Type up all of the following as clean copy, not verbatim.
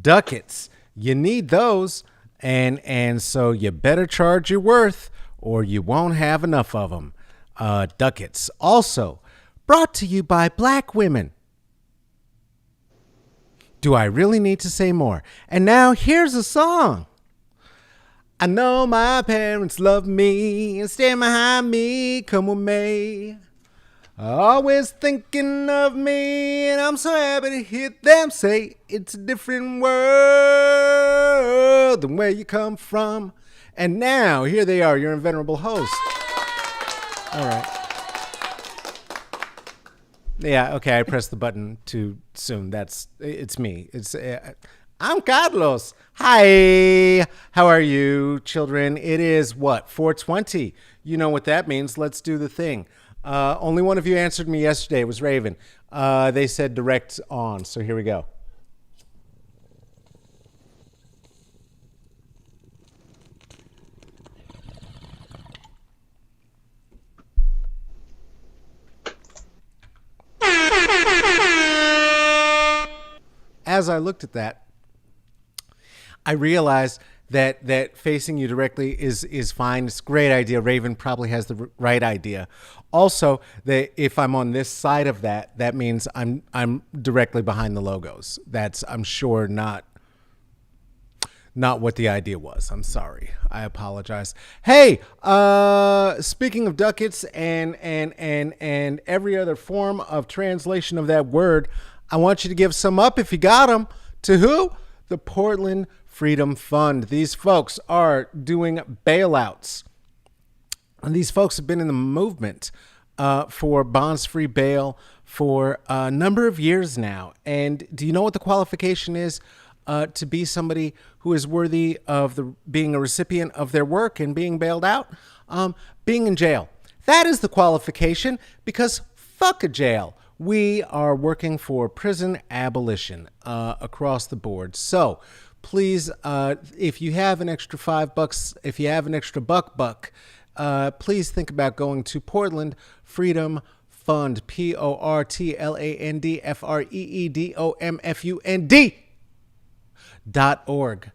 ducats. You need those, and so you better charge your worth, or you won't have enough of them. Ducats. Also brought to you by black women. Do I really need to say more? And now here's a song. I know my parents love me and stand behind me, come with me. Always thinking of me, and I'm so happy to hear them say it's a different world than where you come from. And now, here they are, your invenerable host. All right. Yeah, okay, I pressed the button too soon. It's me. I'm Carlos. Hi. How are you, children? It is what? 4:20. You know what that means. Let's do the thing. Only one of you answered me yesterday. It was Raven. They said direct on. So here we go. As I looked at that, I realized that facing you directly is fine. It's a great idea. Raven probably has the right idea. Also, that if I'm on this side of that means I'm directly behind the logos. That's, I'm sure, not what the idea was. I'm sorry. I apologize. Hey, speaking of ducats and every other form of translation of that word, I want you to give some up if you got them. To who? The Portland Freedom Fund. These folks are doing bailouts. And these folks have been in the movement for bonds-free bail for a number of years now. And do you know what the qualification is to be somebody who is worthy of being a recipient of their work and being bailed out? Being in jail. That is the qualification, because fuck a jail. We are working for prison abolition across the board. So please, if you have an extra $5, if you have an extra buck, please think about going to Portland Freedom Fund, PortlandFreedomFund.org.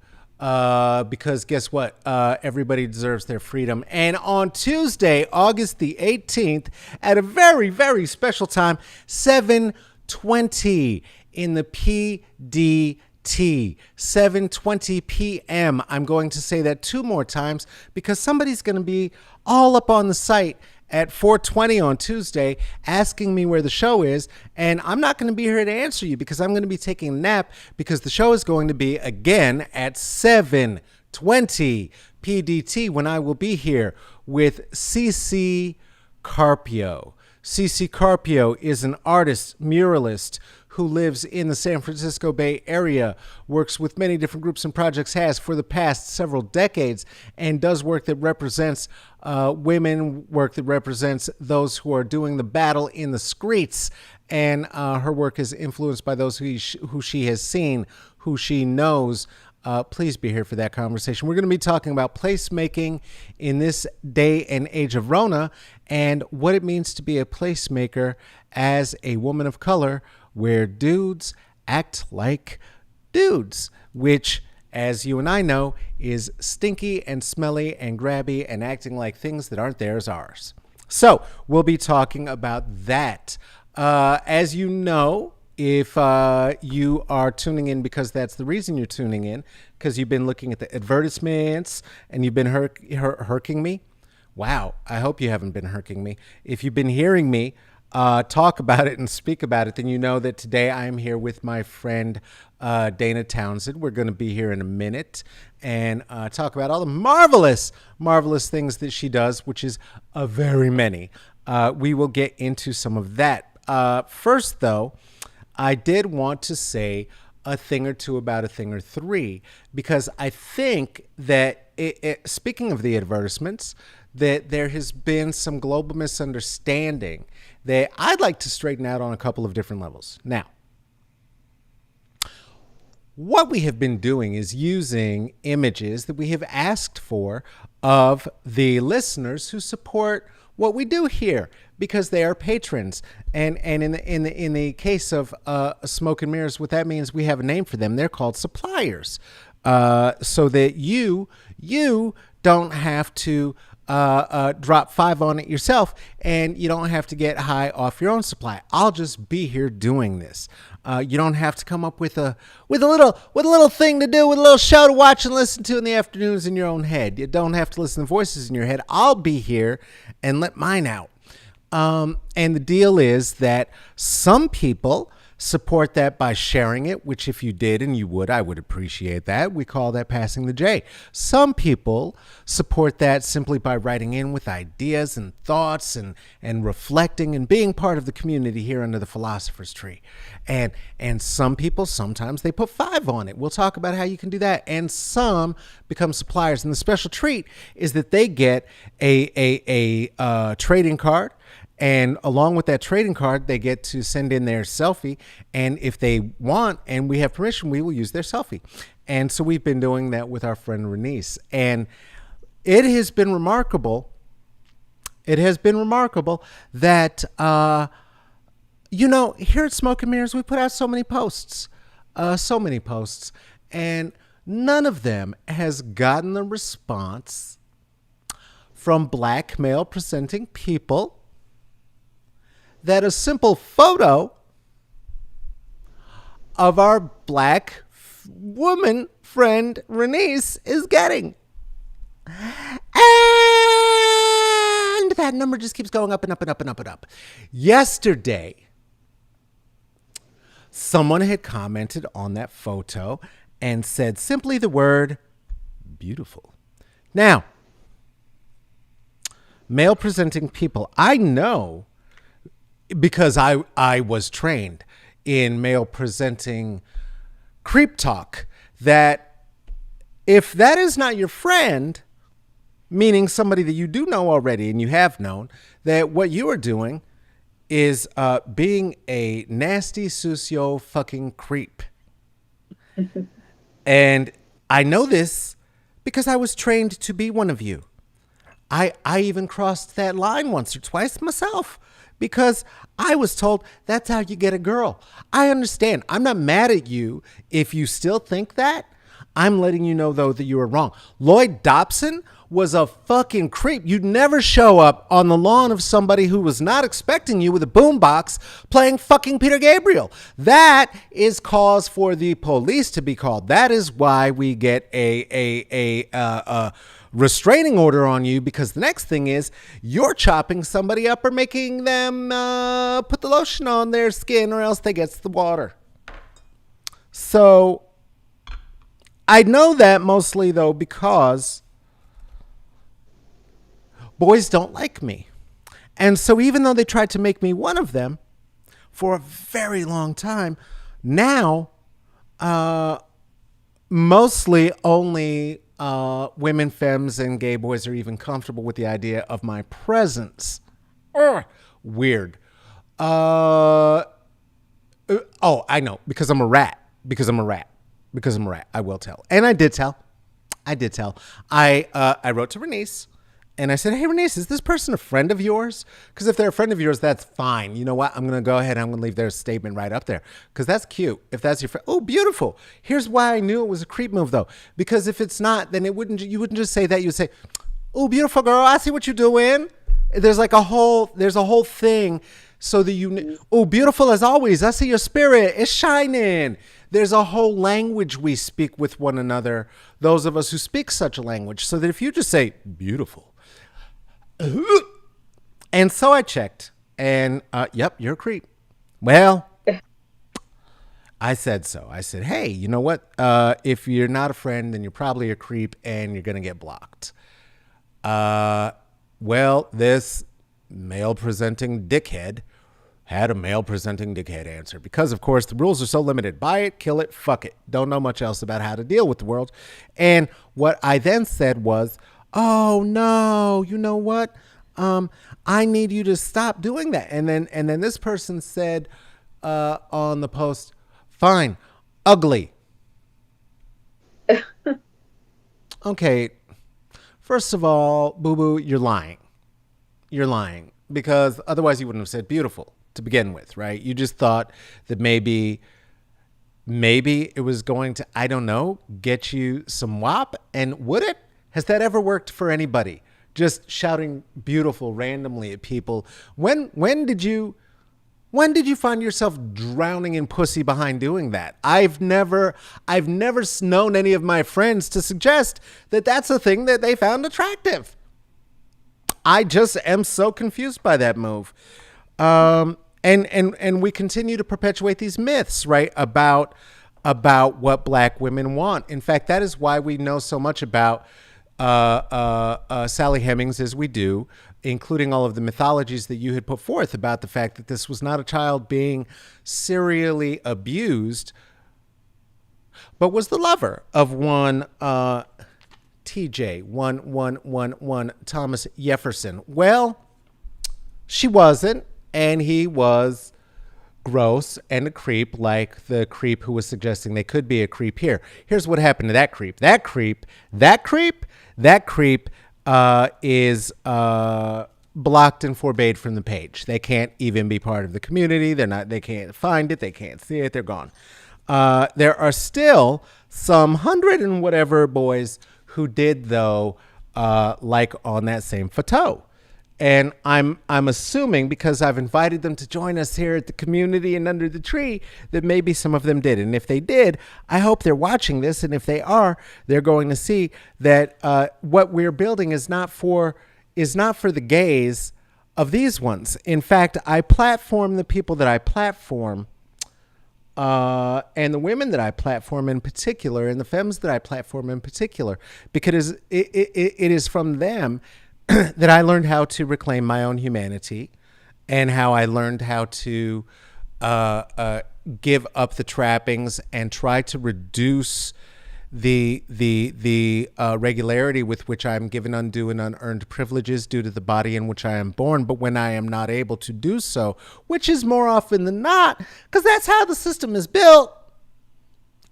Because guess what? Everybody deserves their freedom. And on Tuesday, August the 18th, at a very, very special time, 7:20 in the PDT, 7:20 p.m. I'm going to say that 2 more times because somebody's going to be all up on the site at 4:20 on Tuesday asking me where the show is, and I'm not going to be here to answer you because I'm going to be taking a nap, because the show is going to be again at 7:20 PDT when I will be here with CC Carpio. CC Carpio is an artist, muralist, who lives in the San Francisco Bay Area, works with many different groups and projects, has for the past several decades, and does work that represents women, work that represents those who are doing the battle in the streets. And her work is influenced by those who she has seen, who she knows. Please be here for that conversation. We're going to be talking about placemaking in this day and age of Rona, and what it means to be a placemaker as a woman of color, where dudes act like dudes, which, as you and I know, is stinky and smelly and grabby and acting like things that aren't theirs ours. So we'll be talking about that. As you know, if you are tuning in because that's the reason you're tuning in, because you've been looking at the advertisements and you've been herking me. Wow, I hope you haven't been herking me. If you've been hearing me talk about it and speak about it, then you know that today I am here with my friend Daana Townsend. We're going to be here in a minute and talk about all the marvelous things that she does, which is very many. We will get into some of that. First, though, I did want to say a thing or two about a thing or three, because I think that, speaking of the advertisements, that there has been some global misunderstanding that I'd like to straighten out on a couple of different levels. Now, what we have been doing is using images that we have asked for of the listeners who support what we do here because they are patrons. And in the case of Smoke and Mirrors, what that means, we have a name for them. They're called suppliers, so that you don't have to drop five on it yourself, and you don't have to get high off your own supply. I'll just be here doing this. You don't have to come up with a little thing to do, with a little show to watch and listen to in the afternoons in your own head. You don't have to listen to voices in your head. I'll be here and let mine out. And the deal is that some people support that by sharing it, which if you did and you would, I would appreciate that. We call that passing the J. Some people support that simply by writing in with ideas and thoughts and reflecting and being part of the community here under the philosopher's tree. And some people, sometimes they put five on it. We'll talk about how you can do that. And some become suppliers. And the special treat is that they get a trading card. And along with that trading card, they get to send in their selfie. And if they want, and we have permission, we will use their selfie. And so we've been doing that with our friend Renice. And it has been remarkable. It has been remarkable that, here at Smoke and Mirrors, we put out so many posts. And none of them has gotten the response from black male presenting people that a simple photo of our black woman friend Renice is getting. And that number just keeps going up and up and up and up and up. Yesterday, someone had commented on that photo and said simply the word beautiful. Now, male presenting people, I know, because I was trained in male presenting creep talk, that if that is not your friend, meaning somebody that you do know already and you have known, that what you are doing is being a nasty socio fucking creep. And I know this because I was trained to be one of you. I even crossed that line once or twice myself, because I was told that's how you get a girl. I understand. I'm not mad at you if you still think that. I'm letting you know, though, that you were wrong. Lloyd Dobson was a fucking creep. You'd never show up on the lawn of somebody who was not expecting you with a boombox playing fucking Peter Gabriel. That is cause for the police to be called. That is why we get a restraining order on you, because the next thing is you're chopping somebody up or making them put the lotion on their skin, or else they gets the water. So I know that mostly, though, because boys don't like me. And so even though they tried to make me one of them for a very long time, now mostly only women, femmes, and gay boys are even comfortable with the idea of my presence. Weird. I know, because I'm a rat. I will tell. And I did tell. I wrote to Renice and I said, hey, Renice, is this person a friend of yours? Because if they're a friend of yours, that's fine. You know what? I'm going to go ahead and I'm going to leave their statement right up there, because that's cute. If that's your friend. Oh, beautiful. Here's why I knew it was a creep move, though. Because if it's not, then you wouldn't just say that. You'd say, oh, beautiful girl, I see what you're doing. There's a whole thing so that oh, beautiful as always. I see your spirit. It's shining. There's a whole language we speak with one another, those of us who speak such a language, so that if you just say beautiful, and so I checked, and yep, you're a creep. Well, I said so. I said, hey, you know what? If you're not a friend, then you're probably a creep, and you're going to get blocked. Well, this male-presenting dickhead had a male-presenting dickhead answer, because, of course, the rules are so limited. Buy it, kill it, fuck it. Don't know much else about how to deal with the world. And what I then said was, oh, no, you know what? I need you to stop doing that. And then this person said on the post, fine, ugly. Okay, first of all, boo-boo, you're lying. you're lying, because otherwise you wouldn't have said beautiful to begin with, right? You just thought that maybe it was going to, I don't know, get you some WAP. And would it? Has that ever worked for anybody? Just shouting beautiful randomly at people. When did you find yourself drowning in pussy behind doing that? I've never known any of my friends to suggest that that's a thing that they found attractive. I just am so confused by that move. And we continue to perpetuate these myths, right, about what black women want. In fact, that is why we know so much about Sally Hemings as we do, including all of the mythologies that you had put forth about the fact that this was not a child being serially abused, but was the lover of one TJ, one Thomas Jefferson. Well, she wasn't, and he was gross and a creep, like the creep who was suggesting they could be a creep here. Here's what happened to that creep. That creep is blocked and forbade from the page. They can't even be part of the community. They can't find it. They can't see it. They're gone. There are still some 100 and whatever boys who did, though, like on that same photo. And I'm assuming, because I've invited them to join us here at the community and under the tree, that maybe some of them did. And if they did, I hope they're watching this. And if they are, they're going to see that what we're building is not for the gaze of these ones. In fact, I platform the people that I platform, and the women that I platform in particular, and the femmes that I platform in particular, because it is from them that I learned how to reclaim my own humanity, and how I learned how to give up the trappings and try to reduce the regularity with which I'm given undue and unearned privileges due to the body in which I am born. But when I am not able to do so, which is more often than not, because that's how the system is built,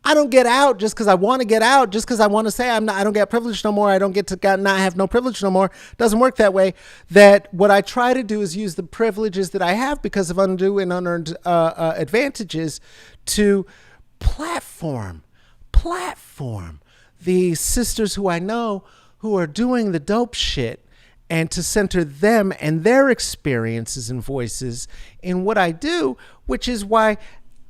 I don't get out just because I want to get out, just because I want to say I don't get privilege no more. I don't get to not have no privilege no more. Doesn't work that way. That what I try to do is use the privileges that I have because of undue and unearned advantages to platform the sisters who I know who are doing the dope shit, and to center them and their experiences and voices in what I do, which is why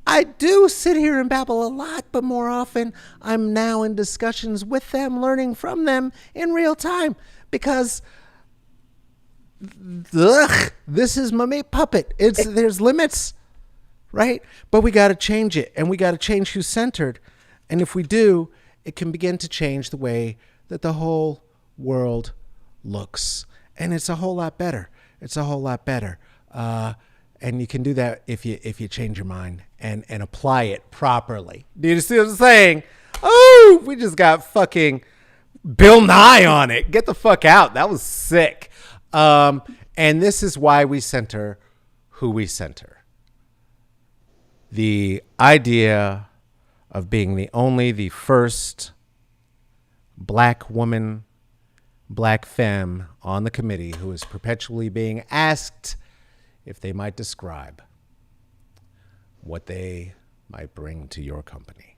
I do sit here and babble a lot, but more often I'm now in discussions with them, learning from them in real time, because this is my meat puppet. There's limits, right? But we got to change it, and we got to change who's centered. And if we do, it can begin to change the way that the whole world looks. And it's a whole lot better. It's a whole lot better. And you can do that if you change your mind and apply it properly. Do you see what I'm saying? Oh, we just got fucking Bill Nye on it. Get the fuck out. That was sick. And this is why we center who we center. The idea of being the first black woman, black femme on the committee who is perpetually being asked if they might describe what they might bring to your company.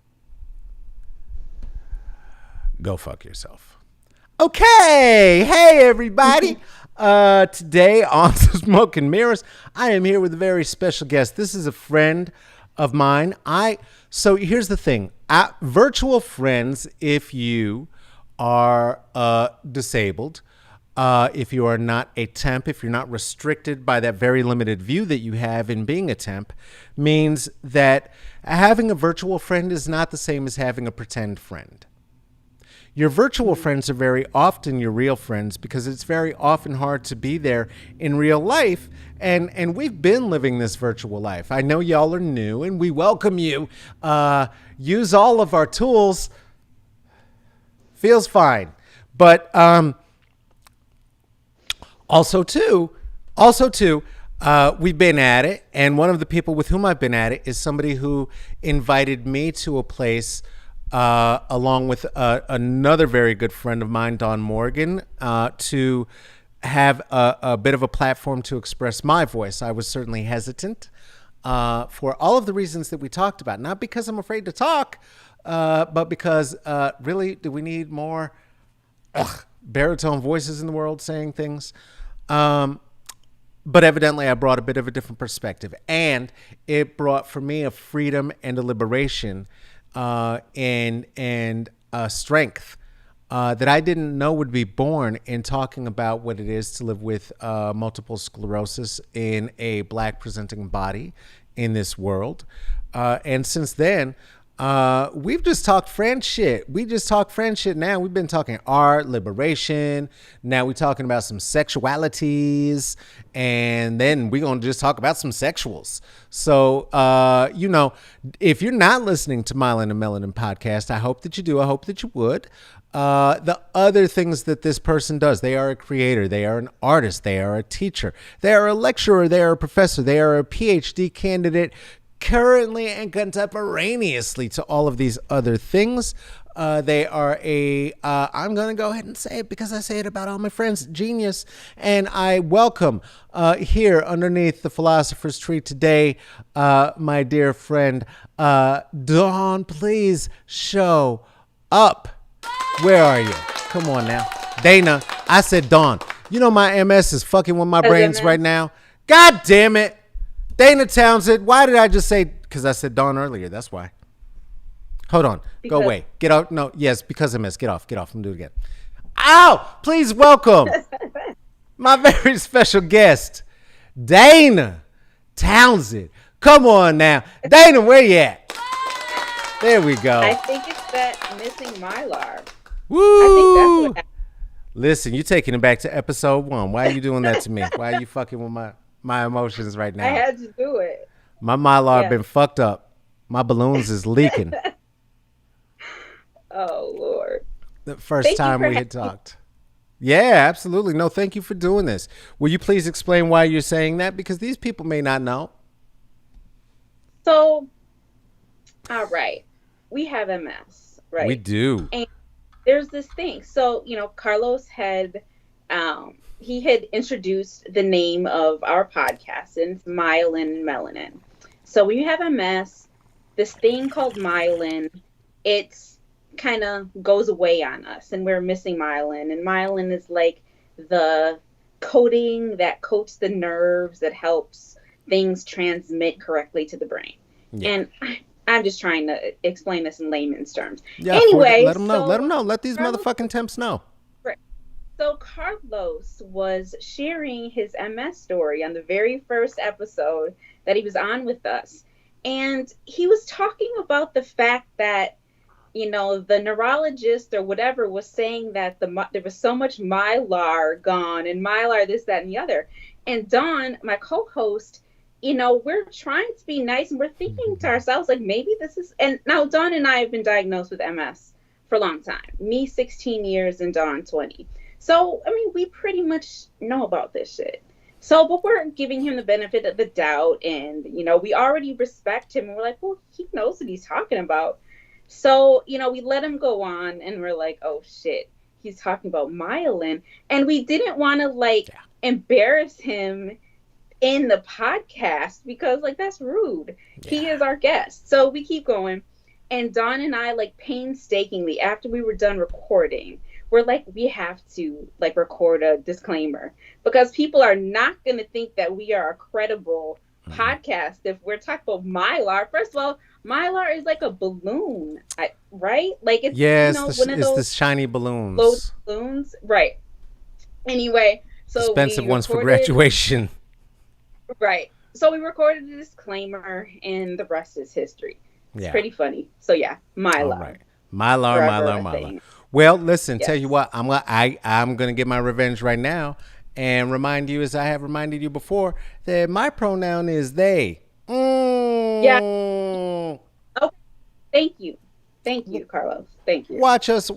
Go fuck yourself. Okay. Hey, everybody. Today on Smoke and Mirrors, I am here with a very special guest. This is a friend of mine. So here's the thing. Virtual friends, if you are disabled, if you are not a temp, if you're not restricted by that very limited view that you have in being a temp, means that having a virtual friend is not the same as having a pretend friend. Your virtual friends are very often your real friends, because it's very often hard to be there in real life. And we've been living this virtual life. I know y'all are new, and we welcome you. Use all of our tools. Feels fine. But also too, we've been at it. And one of the people with whom I've been at it is somebody who invited me to a place along with another very good friend of mine, Don Morgan, to have a bit of a platform to express my voice. I was certainly hesitant for all of the reasons that we talked about. Not because I'm afraid to talk, but because really, do we need more baritone voices in the world saying things? But evidently, I brought a bit of a different perspective, and it brought for me a freedom and a liberation, and strength that I didn't know would be born in talking about what it is to live with multiple sclerosis in a Black presenting body in this world. And since then, we've just talked French shit. We just talk French shit now. We've been talking art, liberation. Now we're talking about some sexualities. And then we're going to just talk about some sexuals. So, if you're not listening to Myelin Melanin podcast, I hope that you do. I hope that you would. The other things that this person does, they are a creator, they are an artist, they are a teacher, they are a lecturer, they are a professor, they are a PhD candidate, currently and contemporaneously to all of these other things. They are I'm going to go ahead and say it because I say it about all my friends, genius. And I welcome here underneath the philosopher's tree today, my dear friend, Dawn. Please show up. Where are you? Come on now. Dana, I said Dawn. You know my MS is fucking with my brains right now. God damn it. Daana Townsend. Why did I just say? Because I said Dawn earlier. That's why. Hold on. Go away. Get out. No. Yes, because MS. Get off. Get off. I'm doing it again. Ow! Please welcome my very special guest, Daana Townsend. Come on now. Dana, where you at? There we go. I think it's that missing Mylar. Woo! I think that's what happened. Listen, you taking it back to episode 1. Why are you doing that to me? Why are you fucking with my emotions right now? I had to do it. My Mylar been fucked up. My balloons is leaking. Oh, Lord. The first time we had talked. Yeah, absolutely. No, thank you for doing this. Will you please explain why you're saying that? Because these people may not know. So, all right. We have MS, right? We do. And there's this thing. So, Carlos he had introduced the name of our podcast, and it's Myelin Melanin. So when you have MS, this thing called myelin, it's kind of goes away on us, and we're missing myelin. And myelin is like the coating that coats the nerves that helps things transmit correctly to the brain. Yeah. And I'm just trying to explain this in layman's terms. Yeah, anyway, let them know. Let them know. Let these motherfucking temps know. Right. So Carlos was sharing his MS story on the very first episode that he was on with us. And he was talking about the fact that, the neurologist or whatever was saying that there was so much mylar gone and mylar this, that, and the other. And Dawn, my co-host, we're trying to be nice and we're thinking to ourselves, like, maybe this is, and now Dawn and I have been diagnosed with MS for a long time. Me, 16 years and Dawn, 20. So, we pretty much know about this shit. So, but we're giving him the benefit of the doubt and, we already respect him and we're like, well, he knows what he's talking about. So, we let him go on and we're like, oh shit, he's talking about myelin. And we didn't want to embarrass him in the podcast because that's rude. Yeah. He is our guest. So we keep going. And Dawn and I painstakingly, after we were done recording, we're we have to record a disclaimer because people are not going to think that we are a credible podcast if we're talking about mylar. First of all, mylar is like a balloon, right? It's one of those the shiny balloons. Those balloons, right? Anyway, so expensive ones for graduation. Right. So we recorded a disclaimer and the rest is history. It's pretty funny. So yeah, mylar. All right. Mylar. Well, listen, tell you what, I'm going to get my revenge right now and remind you, as I have reminded you before, that my pronoun is they. Yeah. Okay. Thank you, Carlos. Thank you. Watch us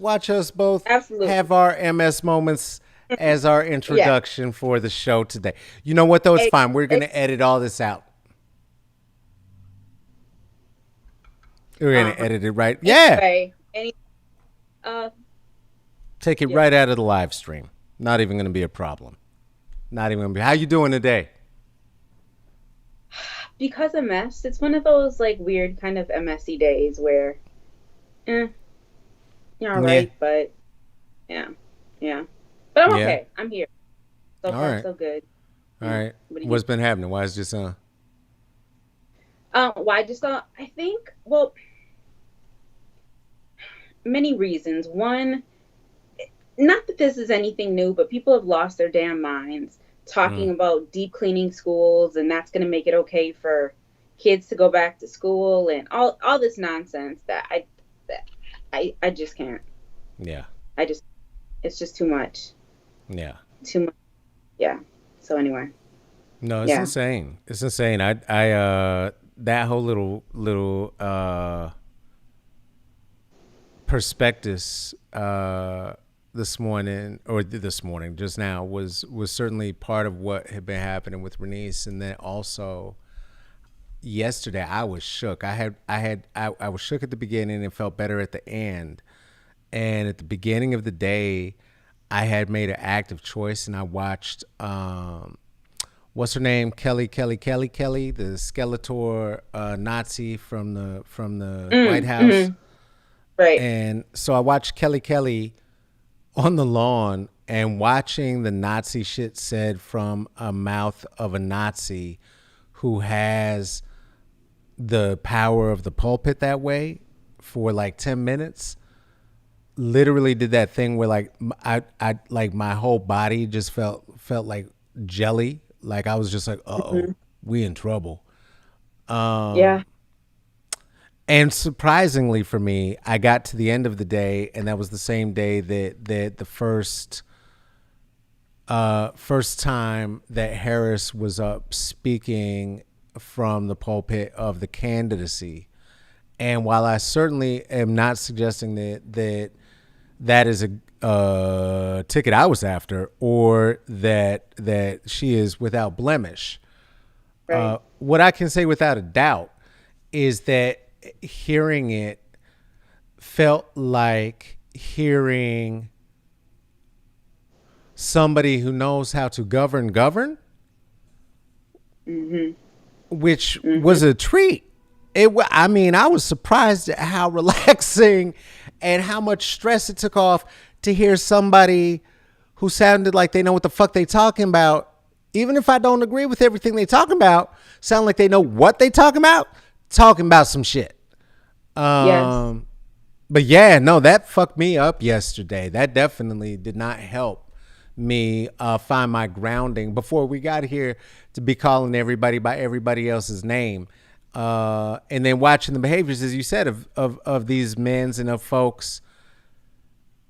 both have our MS moments as our introduction for the show today. You know what, though? It's fine. We're going to edit all this out. We're going to edit it right. Anyway, take it right out of the live stream. Not even going to be a problem. Not even gonna be. How you doing today? Because a mess, it's one of those like weird kind of messy days where, eh, you're all Yeah. right, but yeah, yeah. But I'm Yeah. okay. I'm here. So All far, right. so good. All Yeah. right. What do you? What's been happening? Why is this Why just I think, well, many reasons. One, not that this is anything new, but people have lost their damn minds mm, talking about deep cleaning schools and that's going to make it okay for kids to go back to school and all this nonsense that I just can't. yeah. I just it's just too much. Yeah. Too much. Yeah. So anyway, No, it's yeah. insane. It's insane. I that whole little prospectus this morning or this morning just now was certainly part of what had been happening with Renice, and then also yesterday I was shook. I was shook at the beginning and felt better at the end. And at the beginning of the day, I had made an active choice and I watched what's her name, Kelly, the Skeletor Nazi from the White Mm, House. mm-hmm. Right. And so I watched Kelly on the lawn and watching the Nazi shit said from a mouth of a Nazi who has the power of the pulpit that way for like 10 minutes literally did that thing where like I like my whole body just felt like jelly. Like I was just like, Hmm. we in trouble. Yeah. And surprisingly for me, I got to the end of the day, and that was the same day that the first time that Harris was up speaking from the pulpit of the candidacy. And while I certainly am not suggesting that is a ticket I was after, or that she is without blemish, Right. what I can say without a doubt is that hearing it felt like hearing somebody who knows how to govern, Hmm. which Hmm. was a treat. I mean, I was surprised at how relaxing and how much stress it took off to hear somebody who sounded like they know what the fuck they talking about. Even if I don't agree with everything they talking about, sound like they know what they talking about some shit. Yes. Um, but yeah, no, that fucked me up yesterday. That definitely did not help me find my grounding before we got here to be calling everybody by everybody else's name. And then watching the behaviors, as you said, of these men's and of folks.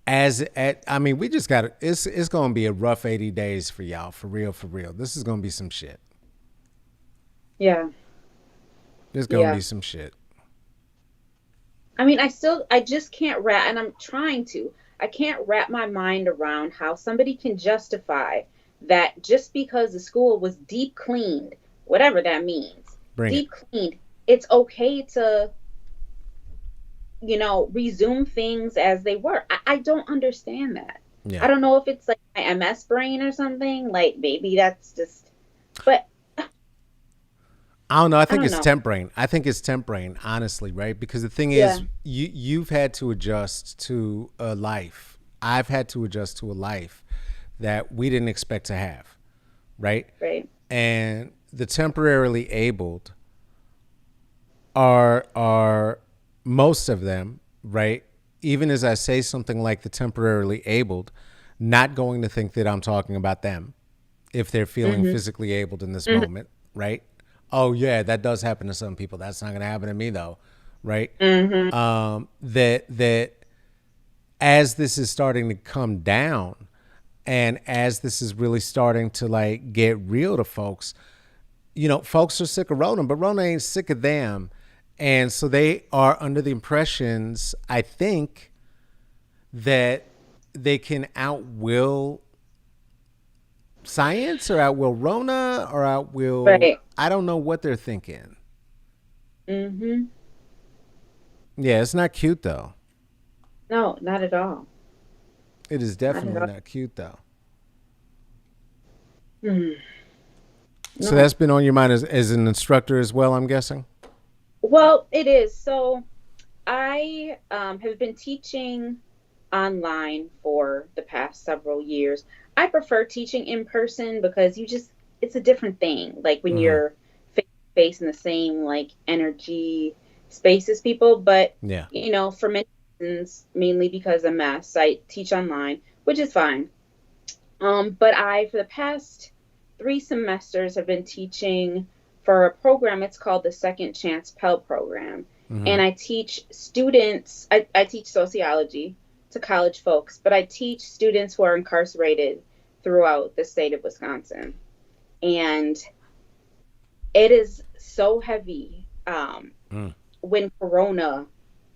I mean, we just got to. It's going to be a rough 80 days for y'all, for real, for real. This is going to be some shit. Yeah. It's going to Yeah. be some shit. I mean, I just can't and I'm trying to. I can't wrap my mind around how somebody can justify that just because the school was deep cleaned, whatever that means, Bring it. deep cleaned, it's okay to, resume things as they were. I don't understand that. I Yeah. don't know if it's like my MS brain or something. Like maybe that's just, but I don't know. I I think don't it's know. temp brain. I think it's temp brain, honestly, right? Because the thing Yeah. is, you've had to adjust to a life. I've had to adjust to a life that we didn't expect to have, right? Right. And the temporarily abled are most of them, right? Even as I say something like the temporarily abled, not going to think that I'm talking about them if they're feeling Mm-hmm. physically abled in this Mm-hmm. moment, right? Oh yeah, that does happen to some people. That's not going to happen to me though, right? Mm-hmm. That as this is starting to come down, and as this is really starting to like get real to folks, folks are sick of Rona, but Rona ain't sick of them. And so they are under the impressions, I think, that they can outwill science or outwill Rona or outwill, Right. I don't know what they're thinking. Mm-hmm. Yeah, it's not cute though. No, not at all. It is Not at definitely all. not cute though. Hmm. So No. that's been on your mind as an instructor as well, I'm guessing? Well, it is. So I have been teaching online for the past several years. I prefer teaching in person because it's a different thing. Like when Hmm. you're face to face in the same like energy space as people. But, Yeah. for many reasons, mainly because I'm mass, I teach online, which is fine. But for the past 3 semesters, have been teaching for a program. It's called the Second Chance Pell Program. Hmm. And I teach students, I teach sociology to college folks, but I teach students who are incarcerated throughout the state of Wisconsin. And it is so heavy Mm. when Corona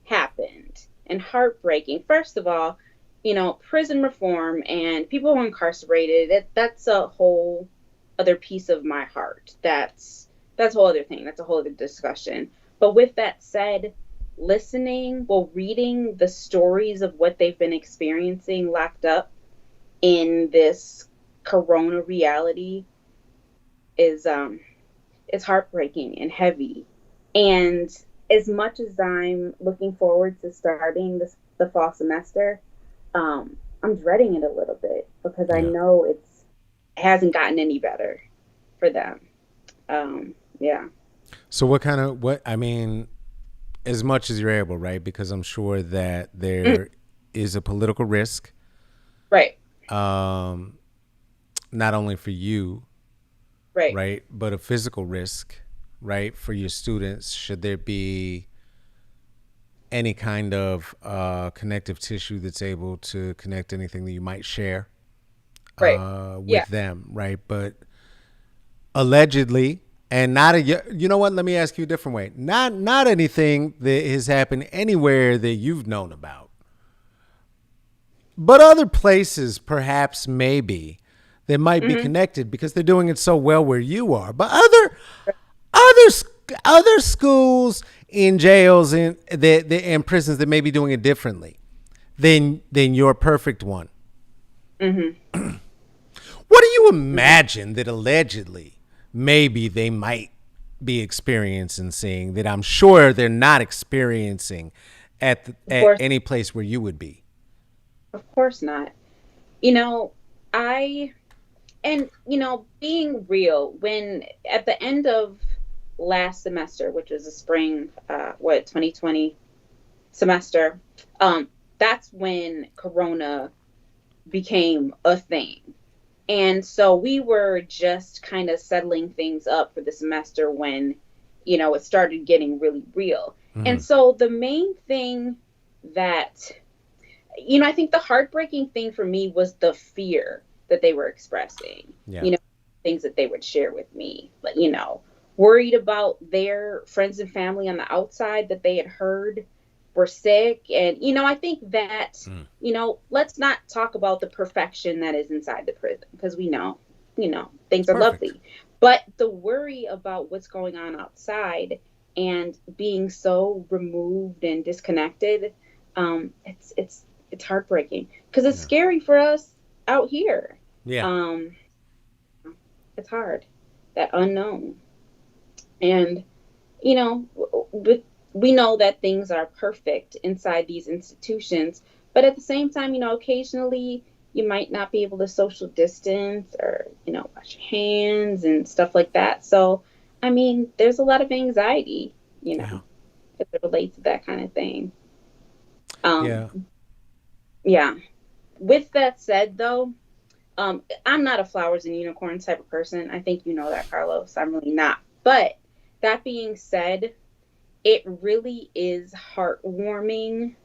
happened and heartbreaking. First of all, prison reform and people who are incarcerated, that's a whole other piece of my heart. That's a whole other thing. That's a whole other discussion. But with that said, reading the stories of what they've been experiencing locked up in this Corona reality is it's heartbreaking and heavy. And as much as I'm looking forward to starting the fall semester, I'm dreading it a little bit because I Yeah. know it hasn't gotten any better for them. Yeah. So what I mean, as much as you're able, right? Because I'm sure that Mhm. there is a political risk, Right. um, not only for you, Right. right, but a physical risk, right, for your students. Should there be any kind of connective tissue that's able to connect anything that you might share Right. Yeah. with them, right? But allegedly, and not a, you know what? Let me ask you a different way. Not anything that has happened anywhere that you've known about, but other places, perhaps, maybe that might be Hmm. connected because they're doing it so well where you are. But other other schools in jails and and prisons that may be doing it differently than your perfect one. Hmm. What do you Hmm. imagine that allegedly maybe they might be experiencing, seeing that I'm sure they're not experiencing Of at course. any place where you would be? Of course not. You know, I being real, when at the end of last semester, which was the spring, 2020 semester, that's when Corona became a thing. And so we were just kind of settling things up for the semester when, it started getting really real. Mm-hmm. And so the main thing that, I think the heartbreaking thing for me was the fear that they were expressing, Yeah. things that they would share with me, like, worried about their friends and family on the outside that they had heard were sick. And, I think that, Mm. let's not talk about the perfection that is inside the prison because things are Perfect. lovely. But the worry about what's going on outside and being so removed and disconnected, it's heartbreaking because it's Yeah. scary for us out here. Yeah. Um, it's hard, that unknown. And, but we know that things are perfect inside these institutions, but at the same time, occasionally you might not be able to social distance or, wash your hands and stuff like that. So, I mean, there's a lot of anxiety, Yeah. as it relates to that kind of thing. Yeah. Um, yeah. With that said, though, I'm not a flowers and unicorns type of person. I think you know that, Carlos. I'm really not. But that being said, it really is heartwarming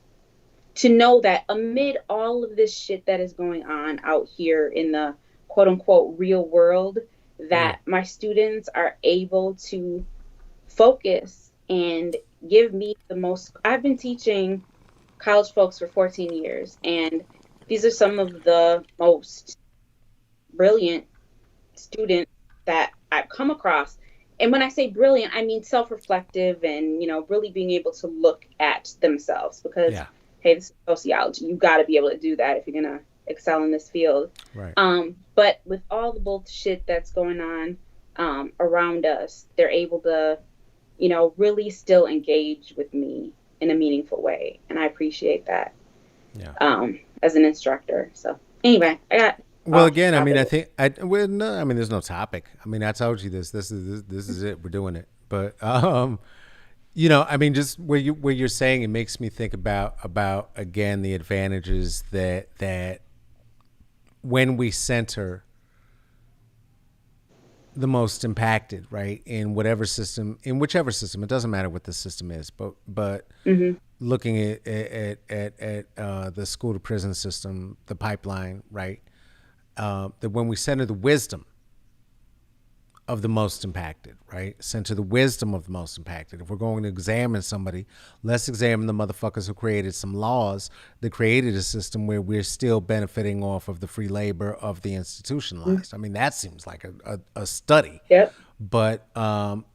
to know that amid all of this shit that is going on out here in the quote unquote real world, Mm. that my students are able to focus and give me the most. I've been teaching college folks for 14 years, and these are some of the most brilliant students that I've come across. And when I say brilliant, I mean self-reflective and, really being able to look at themselves because, Yeah. hey, this is sociology. You got to be able to do that if you're going to excel in this field. Right. But with all the bullshit that's going on around us, they're able to, really still engage with me in a meaningful way. And I appreciate that Yeah. as an instructor. So anyway, I got Well, off again, I mean, topic. I think well, no, I mean, there's no topic. I mean, I told you this. This is it. We're doing it. But I mean, just where you're saying, it makes me think about again the advantages that when we center the most impacted, right, in whichever system, it doesn't matter what the system is, but Hmm. looking at the school to prison system, the pipeline, right, that when we center the wisdom of the most impacted, right? Center the wisdom of the most impacted. If we're going to examine somebody, let's examine the motherfuckers who created some laws that created a system where we're still benefiting off of the free labor of the institutionalized. I mean, that seems like a study. Yep. But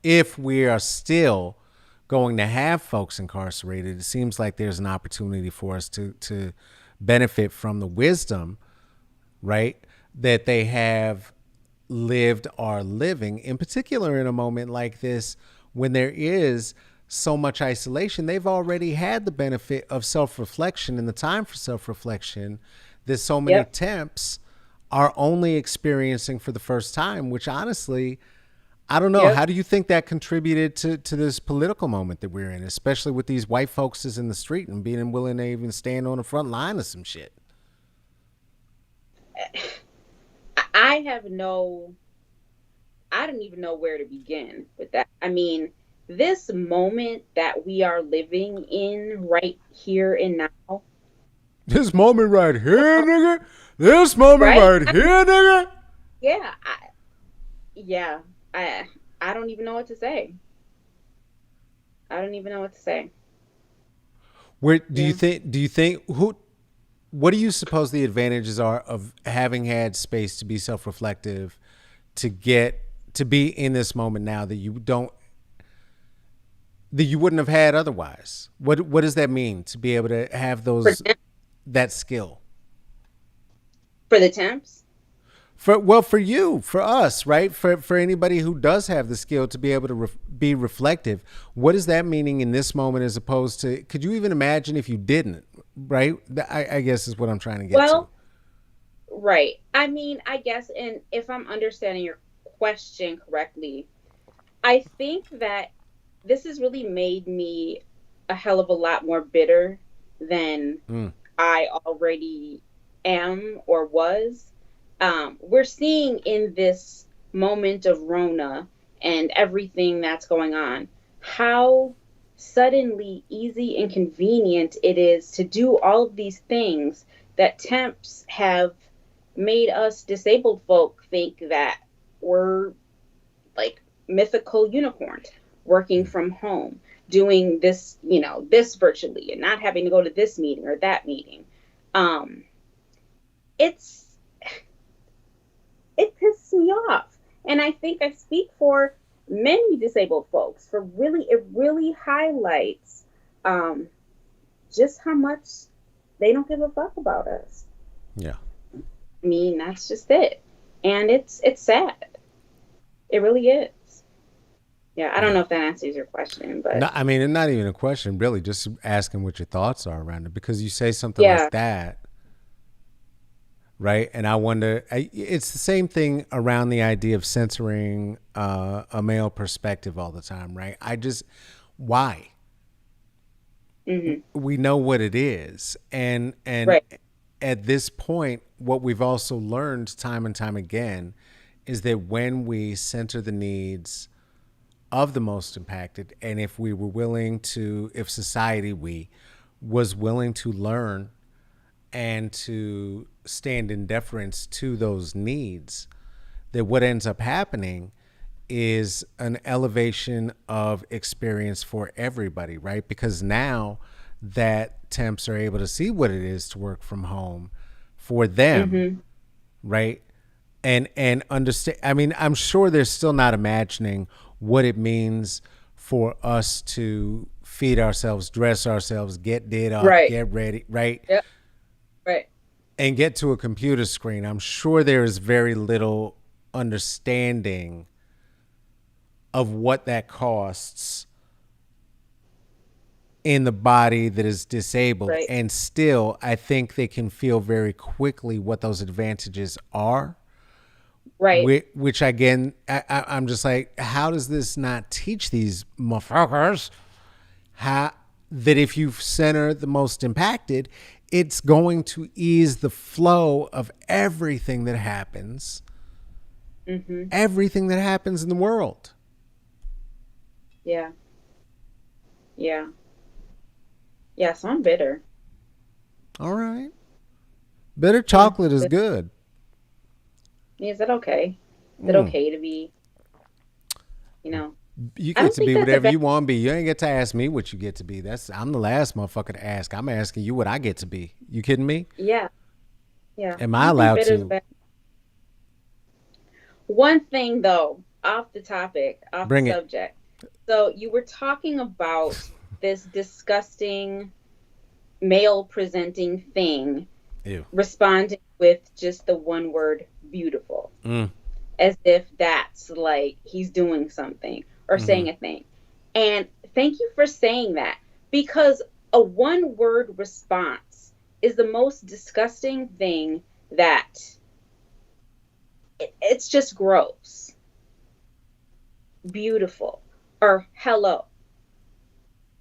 if we are still going to have folks incarcerated, it seems like there's an opportunity for us to benefit from the wisdom, right, that they have lived are living, in particular in a moment like this when there is so much isolation. They've already had the benefit of self-reflection and the time for self-reflection that so many Yep. temps are only experiencing for the first time, which honestly, I don't know. How Yep. do you think that contributed to this political moment that we're in, especially with these white folks is in the street and being willing to even stand on the front line of some shit? I have no, I don't even know where to begin with that. I mean, this moment that we are living in right here and now, This moment right here, nigga. This moment right? right here, nigga. Yeah, yeah, I don't even know what to say. I don't even know what to say. Where do you Yeah. think? Do you think who? What do you suppose the advantages are of having had space to be self-reflective, to get to be in this moment now that you wouldn't have had otherwise? What does that mean to be able to have For those them, that skill? for the temps. For you, for us, right? For anybody who does have the skill to be able to be reflective, what is that meaning in this moment as opposed to? Could you even imagine if you didn't? Right? I guess is what I'm trying to get to. Well, right. I mean, I guess, and if I'm understanding your question correctly, I think that this has really made me a hell of a lot more bitter than Mm. I already am or was. We're seeing in this moment of Rona and everything that's going on how suddenly easy and convenient it is to do all of these things that temps have made us disabled folk think that we're like mythical unicorns working from home, doing this, this virtually and not having to go to this meeting or that meeting. Um, it's it pisses me off. And I think I speak for many disabled folks for really, it really highlights um, just how much they don't give a fuck about us. Yeah. I mean, that's just it. And it's sad. It really is. Yeah, I don't Yeah. know if that answers your question, No, but I mean, it's not even a question, really. Just asking what your thoughts are around it, because you say something yeah. like that, right? And I wonder, it's the same thing around the idea of censoring a male perspective all the time, right? Why? Hmm. We know what it is, and Right. at this point, what we've also learned time and time again is that when we center the needs of the most impacted, and if we were willing to, if society we was willing to learn and to stand in deference to those needs, that what ends up happening is an elevation of experience for everybody, right? Because now that temps are able to see what it is to work from home for them, Hmm. right? And understand. I mean, I'm sure they're still not imagining what it means for us to feed ourselves, dress ourselves, get did up, Right. get ready, right? Yep. Right. and get to a computer screen, I'm sure there is very little understanding of what that costs in the body that is disabled. Right. And still, I think they can feel very quickly what those advantages are. Right. Which again, I'm just like, how does this not teach these motherfuckers how that if you center the most impacted, it's going to ease the flow of Mm-hmm. everything that happens in the world. Yeah. Yeah. Yeah. So I'm bitter. All right. Bitter Yeah. chocolate is good. Is that okay? Is it Mm. okay to be, you know, You I get don't to think be that's a whatever bad, you want to be. You ain't get to ask me what you get to be. I'm the last motherfucker to ask. I'm asking you what I get to be. You kidding me? yeah. Yeah. Am I I don't think allowed bitter is a to bad. One thing though, off the topic, off the bring it? subject. So you were talking about this disgusting male presenting thing Ew. responding with just the one word beautiful, Mm. as if that's like he's doing something or Mm-hmm. saying a thing. And thank you for saying that, because a one word response is the most disgusting thing that it's just gross. Beautiful or hello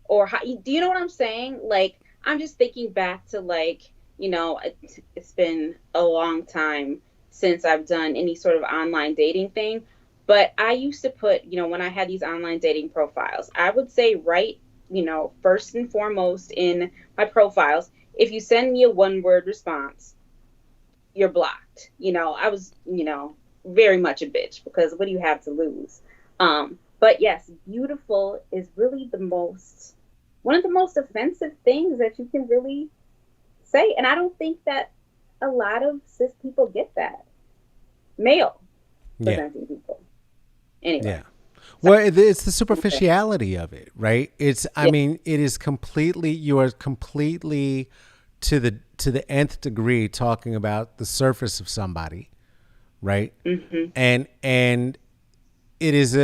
or how, do you know what I'm saying? Like, I'm just thinking back to, like, it's been a long time since I've done any sort of online dating thing, but I used to put, when I had these online dating profiles, I would say, right, first and foremost in my profiles, if you send me a one word response, you're blocked. I was, very much a bitch, because what do you have to lose? But yes, beautiful is really one of the most offensive things that you can really say. And I don't think that a lot of cis people get that. Male Yeah. presenting people. Anyway. Yeah. Well, it's the superficiality of it, right? I Yeah. mean, it is completely, you are completely to the nth degree talking about the surface of somebody, right? Mm-hmm. And it is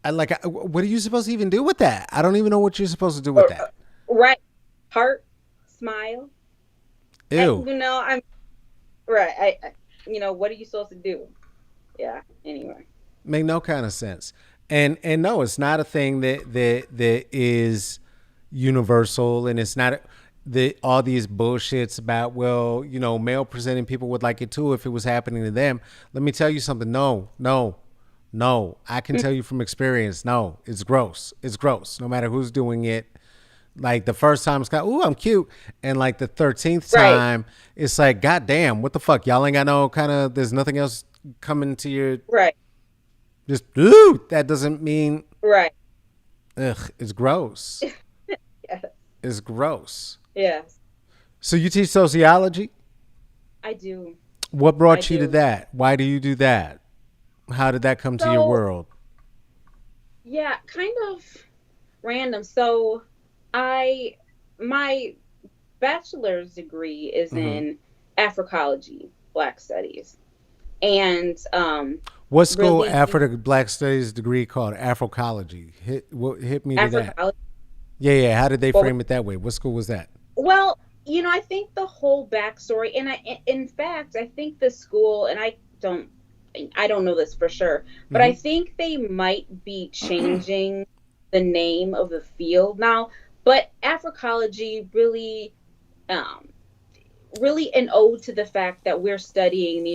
what are you supposed to even do with that? I don't even know what you're supposed to do with that. Right. Heart, smile. Ew. I'm right. What are you supposed to do? Yeah. Anyway. Make no kind of sense. And no, it's not a thing that is universal, and it's not all these bullshits about, well, male presenting people would like it too if it was happening to them. Let me tell you something. No, no, no. I can tell you from experience. No, it's gross. It's gross. No matter who's doing it. Like the first time it's kind of, ooh, I'm cute, and like the 13th Right. time, it's like, God damn, what the fuck, y'all ain't got no kind of. There's nothing else coming to your. Right. Just ooh, that doesn't mean Right. ugh. It's gross. Yes. It's gross. Yes. So you teach sociology? I do. What I brought you to do. that? Why do you do that? How did that come to your So, world? yeah, kind of random. So, I my bachelor's degree is Mm-hmm. in Africology, Black Studies, and What school really after the Black Studies degree called Africology? Hit me to that. Africology. Yeah, yeah. How did they Well, frame it that way? What school was that? well, I think the whole backstory, and in fact, I think the school, and I don't know this for sure, but I Mm-hmm. think they might be changing the name of the field now. But Africology really, um, really an ode to the fact that we're studying the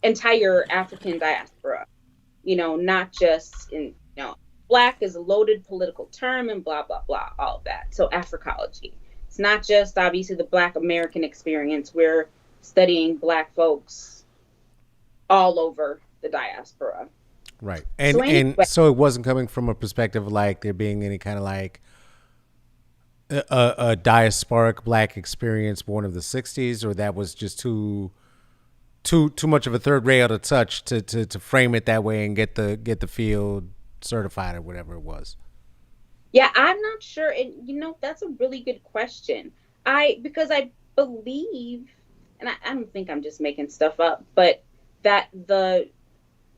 entire African diaspora. Not just Black is a loaded political term and blah blah blah, all of that. So Africology. It's not just obviously the Black American experience. We're studying Black folks all over the diaspora. Right. So And anyway, so it wasn't coming from a perspective of like there being any kind of like a diasporic Black experience born of the '60s, or that was just too much of a third rail to touch to frame it that way and get the field certified or whatever it was. yeah, I'm not sure. And that's a really good question. Because believe, and I don't think I'm just making stuff up, but that the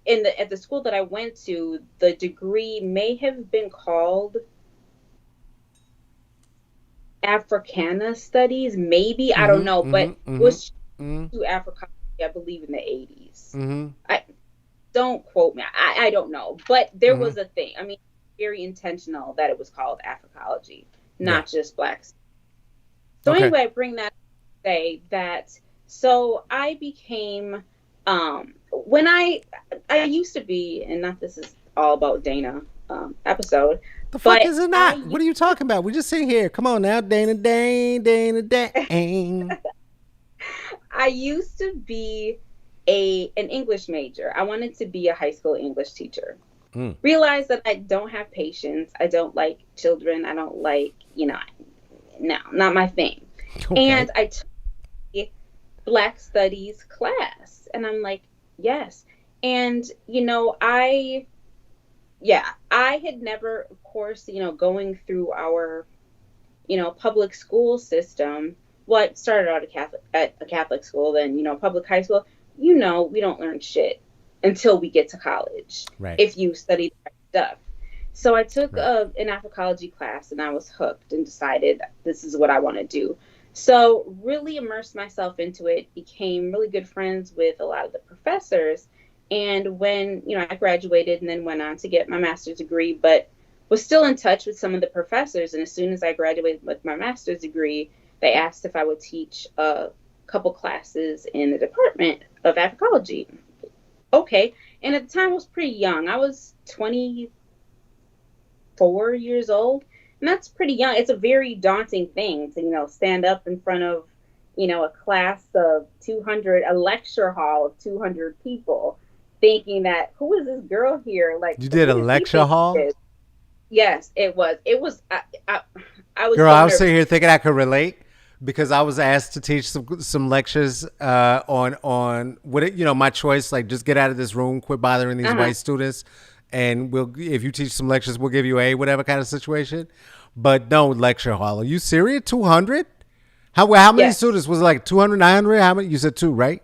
in the at the school that I went to, the degree may have been called Africana Studies, maybe, I don't Mm-hmm. know, but Mm-hmm. it Mm-hmm. was Mm-hmm. to Africology, I believe, in the 80s. Mm-hmm. I don't quote me. I don't know, but there Mm-hmm. was a thing. I mean, very intentional that it was called Africology, Yeah. not just Black. So Okay. anyway, I bring that to say that so I became when I used to be, and not this is all about Dana episode, The fuck but is it I not? What are you talking about? We just sitting here. Come on now, Dana Dane, Dana Dane. I used to be an English major. I wanted to be a high school English teacher. Mm. Realized that I don't have patience. I don't like children. I don't like, no, not my thing. Okay. And I took a Black Studies class, and I'm like, yes. And I had never, of course, going through our public school system. Well, I started out at a Catholic school, then public high school. We don't learn shit until we get to college Right. if you study the right stuff. So I took Right. an Africology class, and I was hooked and decided this is what I want to do. So really immersed myself into it, became really good friends with a lot of the professors. And when, I graduated and then went on to get my master's degree, but was still in touch with some of the professors. And as soon as I graduated with my master's degree, they asked if I would teach a couple classes in the Department of Africology. Okay. And at the time I was pretty young. I was 24 years old. And that's pretty young. It's a very daunting thing to, stand up in front of, a class of 200, a lecture hall of 200 people, thinking that, who is this girl here? Like, You did a who does she lecture think she hall? is? Yes, it was. It was. I was Girl, so I was sitting nervous. here thinking I could relate because I was asked to teach some lectures on what my choice, like just get out of this room, quit bothering these Uh-huh. white students, and we'll if you teach some lectures, we'll give you a whatever kind of situation. But no lecture hall. Are you serious? 200? How many Yes. students was it, like 200, 900? How many? You said two, right?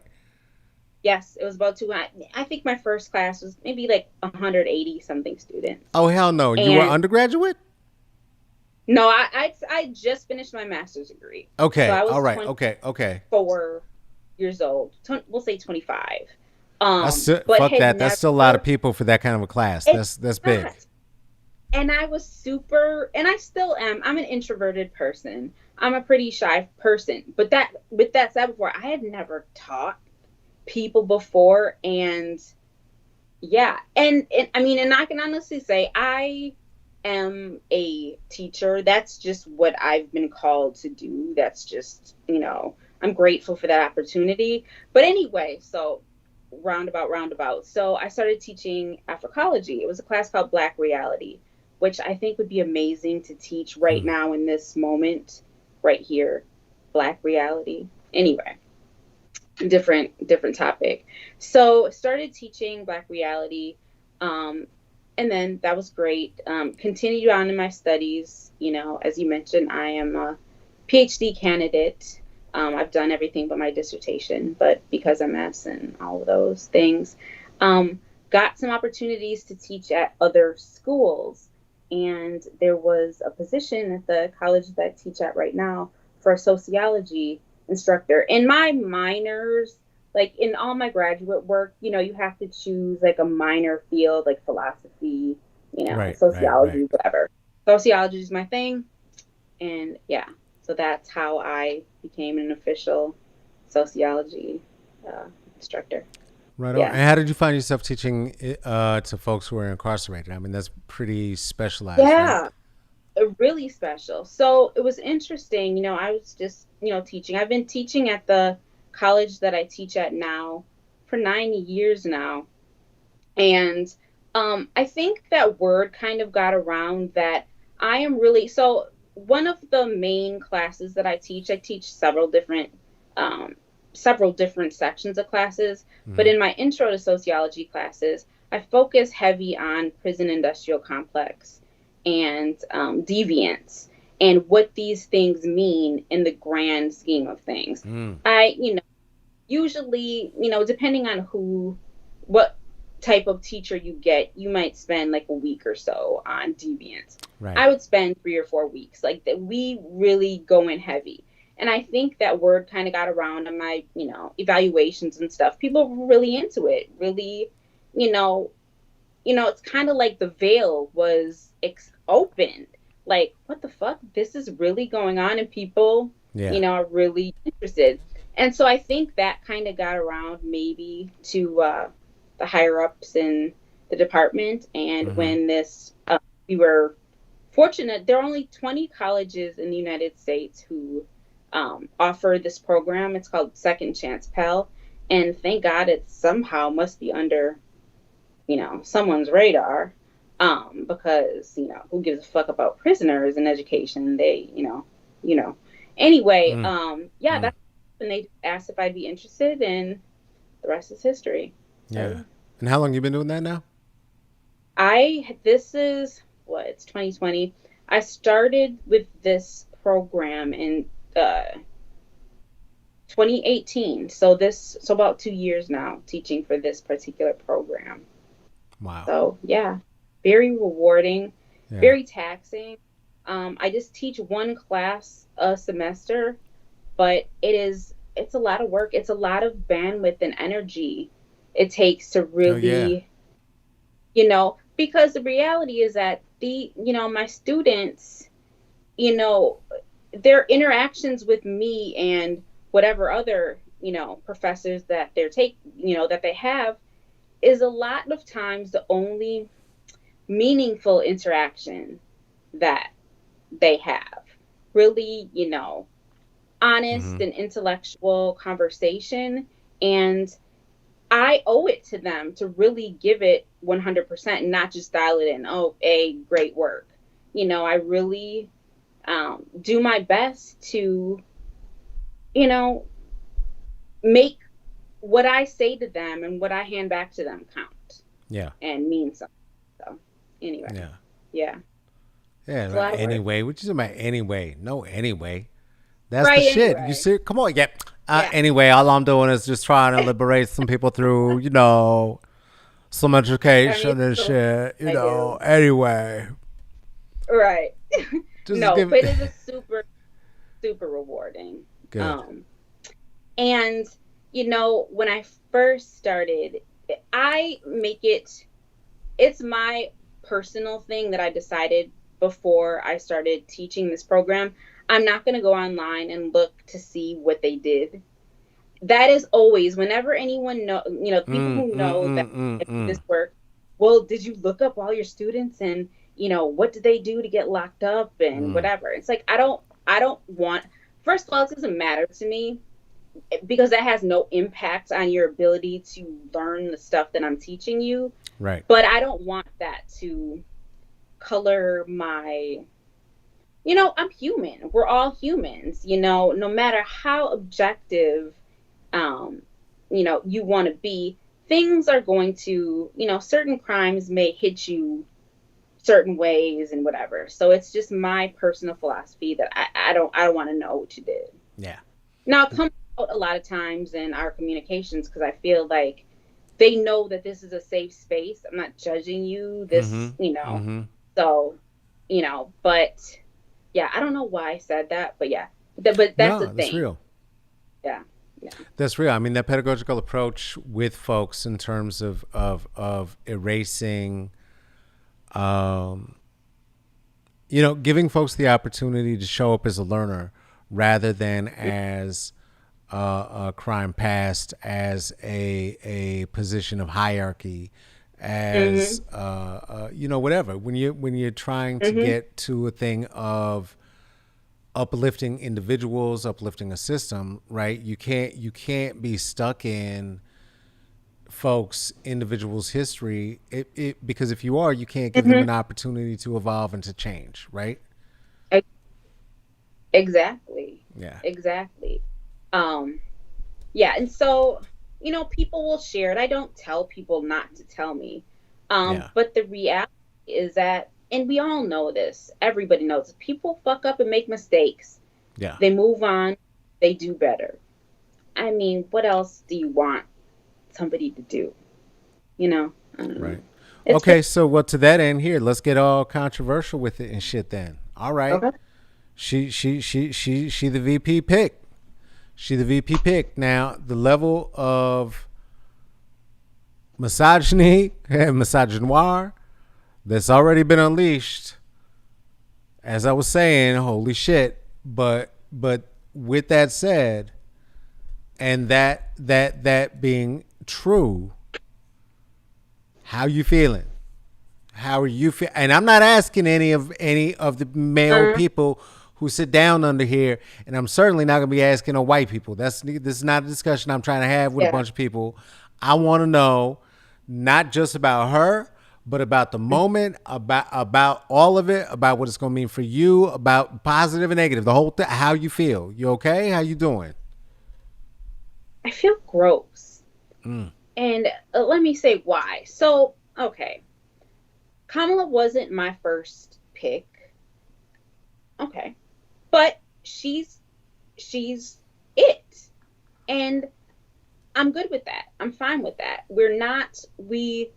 Yes, it was about two. I think my first class was maybe like 180 something students. Oh hell no! You were And undergraduate? no, I just finished my master's degree, so Okay, I all was right, okay, okay. 24 years old. We'll say 25. That's still, But fuck had that. That's still a lot of never. people for that kind of a class. It's That's big. not. And I was super, and I still am. I'm an introverted person. I'm a pretty shy person. But with that said, before I had never taught people before, and yeah, and I mean, and I can honestly say I am a teacher. That's just what I've been called to do. That's just, I'm grateful for that opportunity. But anyway, so roundabout. So I started teaching Africology. It was a class called Black Reality, which I think would be amazing to teach right Hmm. now in this moment, right here. Black Reality. Anyway, different topic. So started teaching Black Reality, um, and then that was great. Continued on in my studies. As you mentioned, I am a PhD candidate. I've done everything but my dissertation, but because I'm MS and all of those things, um, got some opportunities to teach at other schools. And there was a position at the college that I teach at right now for a sociology instructor. In my minors, like in all my graduate work, you have to choose like a minor field, like philosophy, Right, right, right. sociology, whatever. Sociology is my thing. And yeah, so that's how I became an official sociology uh, instructor. Right on. Yeah. And how did you find yourself teaching to folks who are incarcerated? I mean, that's pretty specialized, right? Yeah. Really special. So it was interesting. I was just, teaching. I've been teaching at the college that I teach at now for 9 years now. And I think that word kind of got around that I am really so one of the main classes that I teach um, several different sections of classes. But Mm-hmm. in my intro to sociology classes, I focus heavy on prison industrial complex and deviance. and what these things mean in the grand scheme of things. Mm. Usually, depending on what type of teacher you get, you might spend like a week or so on deviance. Right. I would spend 3 or 4 weeks. Like that, we really go in heavy. And I think that word kind of got around on my, evaluations and stuff. People were really into it. Really, you know, it's kind of like the veil was opened. Like, what the fuck? This is really going on, and people, Yeah. are really interested. And so I think that kind of got around maybe to the higher ups in the department. And Mm-hmm. when we were fortunate, there are only 20 colleges in the United States who offer this program. It's called Second Chance Pell. And thank God it somehow must be under someone's radar, because who gives a fuck about prisoners in education? They you know anyway, Mm. yeah, Mm. that's when they asked if I'd be interested, and the rest is history. So Yeah. yeah, And how long you been doing that now? this is what, it's 2020. I started with this program in 2018, so about 2 years now teaching for this particular program. Wow. So yeah, very rewarding, Yeah. very taxing. I just teach one class a semester, but it's a lot of work. It's a lot of bandwidth and energy it takes to Oh yeah. really, because the reality is that my students, you know, their interactions with me and whatever other, professors that that they have, is a lot of times the only meaningful interaction that they have. Really, Mm-hmm. honest and intellectual conversation. And I owe it to them to really give it 100% and not just dial it in. Oh, great work. I really do my best to, you know, make what I say to them and what I hand back to them count Yeah. and mean something. So, anyway, Yeah. yeah, Yeah. it's a Like, lot of work. anyway, which is about anyway. No, anyway. That's the Right, shit. You anyway. see? Come on. Yeah. Yeah. Anyway, all I'm doing is just trying to liberate some people through, some I mean, education it's and still shit. I do. Anyway, Right. just No, give but it. it is super, super rewarding. Good. Um, and when I first started, I make it's my personal thing that I decided before I started teaching this program. I'm not going to go online and look to see what they did. That is always, whenever anyone people Mm, who mm, know that mm, mm, I do mm. this work, well, did you look up all your students and what did they do to get locked up and Mm. whatever? It's like I don't want. First of all, it doesn't matter to me because that has no impact on your ability to learn the stuff that I'm teaching you. Right. But I don't want that to color my, I'm human. We're all humans, no matter how objective, um, you want to be, things are going to, certain crimes may hit you certain ways and whatever. So it's just my personal philosophy that I don't want to know what you did. Yeah. Now, it comes out a lot of times in our communications because I feel like they know that this is a safe space. I'm not judging you. Mm-hmm. Mm-hmm. So, but yeah, I don't know why I said that, but yeah, but that's the No, that's thing. real. Yeah, yeah. That's real. I mean, that pedagogical approach with folks in terms of erasing, um, giving folks the opportunity to show up as a learner rather than as a crime past, as a position of hierarchy, as Mhm. whatever. When you're trying to Mhm. get to a thing of uplifting individuals, uplifting a system, right? You can't be stuck in folks, individuals' history. Because if you are, you can't give them Mhm. an opportunity to evolve and to change, right? Ex- Exactly. Yeah. Exactly. Um. Yeah, and so people will share it. I don't tell people not to tell me. Yeah. But the reality is that and we all know this, everybody knows it. People fuck up and make mistakes. Yeah. They move on, they do better. I mean, what else do you want somebody to do? You know, I don't know. Right. It's Okay, so well, to that end here, let's get all controversial with it and shit then. All right. okay. She the VP pick. She the VP pick. Now, the level of misogyny and misogynoir that's already been unleashed, as I was saying, holy shit. But with that said, and that being true, how you feeling? How are you feel? And I'm not asking any of the male Uh, people who sit down under here, and I'm certainly not going to be asking no white people. This is not a discussion I'm trying to have with a yeah. bunch of people. I want to know not just about her, but about the moment, about all of it, about what it's going to mean for you, about positive and negative, the whole thing. How you feel? You okay? How you doing? I feel gross. And let me say why. So, okay. Kamala wasn't my first pick. Okay. But she's it. And I'm good with that. I'm fine with that. We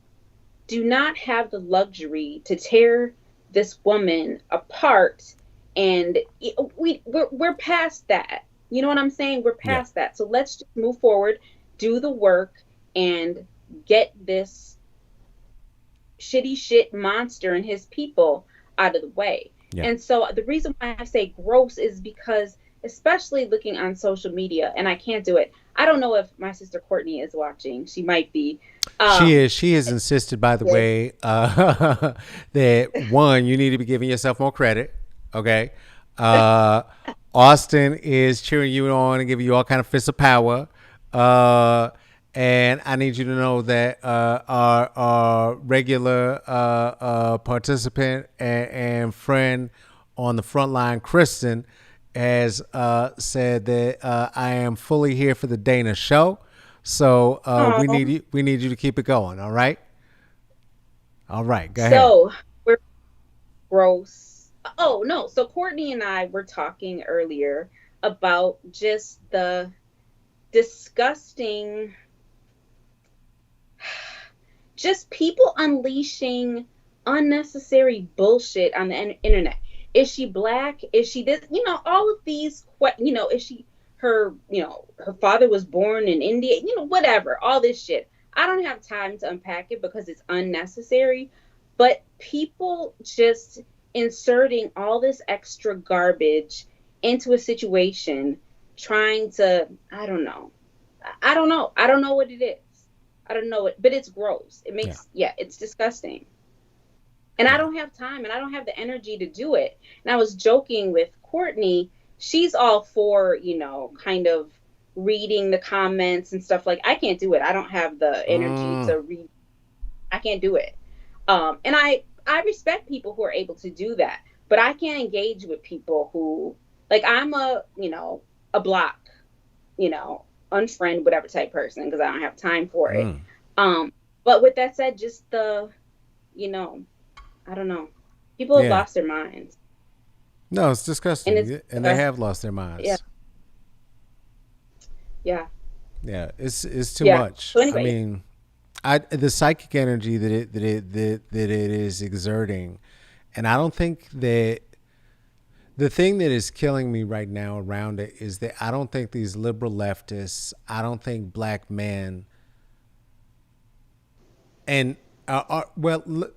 do not have the luxury to tear this woman apart, and we're past that. You know what I'm saying? We're Yeah. past that. So let's just move forward, do the work, and get this shitty shit monster and his people out of the way. Yeah. And so the reason why I say gross is because, especially looking on social media, and I can't do it. I don't know if my sister Courtney is watching. She might be. She Um, is. She has insisted, by the yeah. way, that one, you need to be giving yourself more credit. Okay. Uh, Austin is cheering you on and giving you all kind of fists of power. And I need you to know that our regular participant and friend on the front line, Kristen, has said that I am fully here for the Dana show. So Oh, we need you to keep it going. All right. All right. Go ahead. so we're gross. Oh no, so Courtney and I were talking earlier about just the disgusting, just people unleashing unnecessary bullshit on the internet. Is she black? Is she this? All of these. Is she her? Her father was born in India. Whatever. All this shit. I don't have time to unpack it because it's unnecessary. But people just inserting all this extra garbage into a situation, trying to. I don't know. I don't know. I don't know what it is. I don't know it, but it's gross. It Yeah. makes, yeah, it's disgusting. And I Yeah. don't have time and I don't have the energy to do it. And I was joking with Courtney. She's all for, kind of reading the comments and stuff. Like, I can't do it. I don't have the energy Mm, to read. I can't do it. And I respect people who are able to do that, but I can't engage with people who, like, I'm a block, you know, unfriend, whatever type person, because I don't have time for it. mm. But with that said, just you know, I don't know. People have Yeah. lost their minds, No, it's and it's disgusting, and they have lost their yeah, minds. yeah, Yeah, it's too yeah. much. So I anyway, mean, the psychic energy that it is exerting, and I don't think that the thing that is killing me right now around it is that I don't think these liberal leftists, I don't think black men, and well,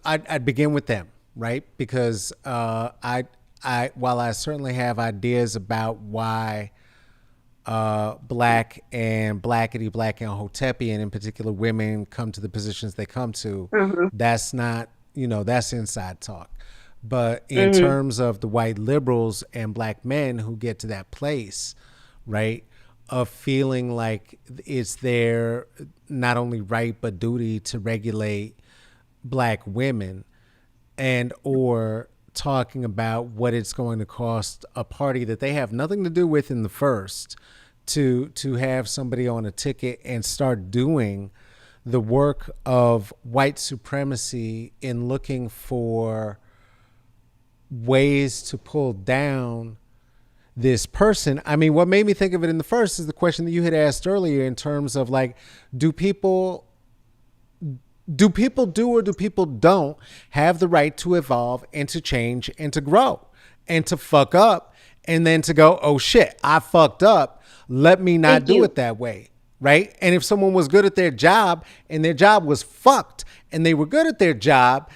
I'd begin with them, right? Because while I certainly have ideas about why black and blackity black and hotepi and in particular women come to the positions they come to, uh-huh. that's not, that's inside talk. But in Hmm. terms of the white liberals and black men who get to that place, right, of feeling like it's their not only right but duty to regulate black women, and or talking about what it's going to cost a party that they have nothing to do with in the first to have somebody on a ticket and start doing the work of white supremacy in looking for ways to pull down this person. I mean, what made me think of it in the first is the question that you had asked earlier in terms of like, do people do or do people don't have the right to evolve and to change and to grow and to fuck up and then to go, oh shit, I fucked up. Let me not Thank do you. it that way. Right. And if someone was good at their job and their job was fucked and they were good at their job,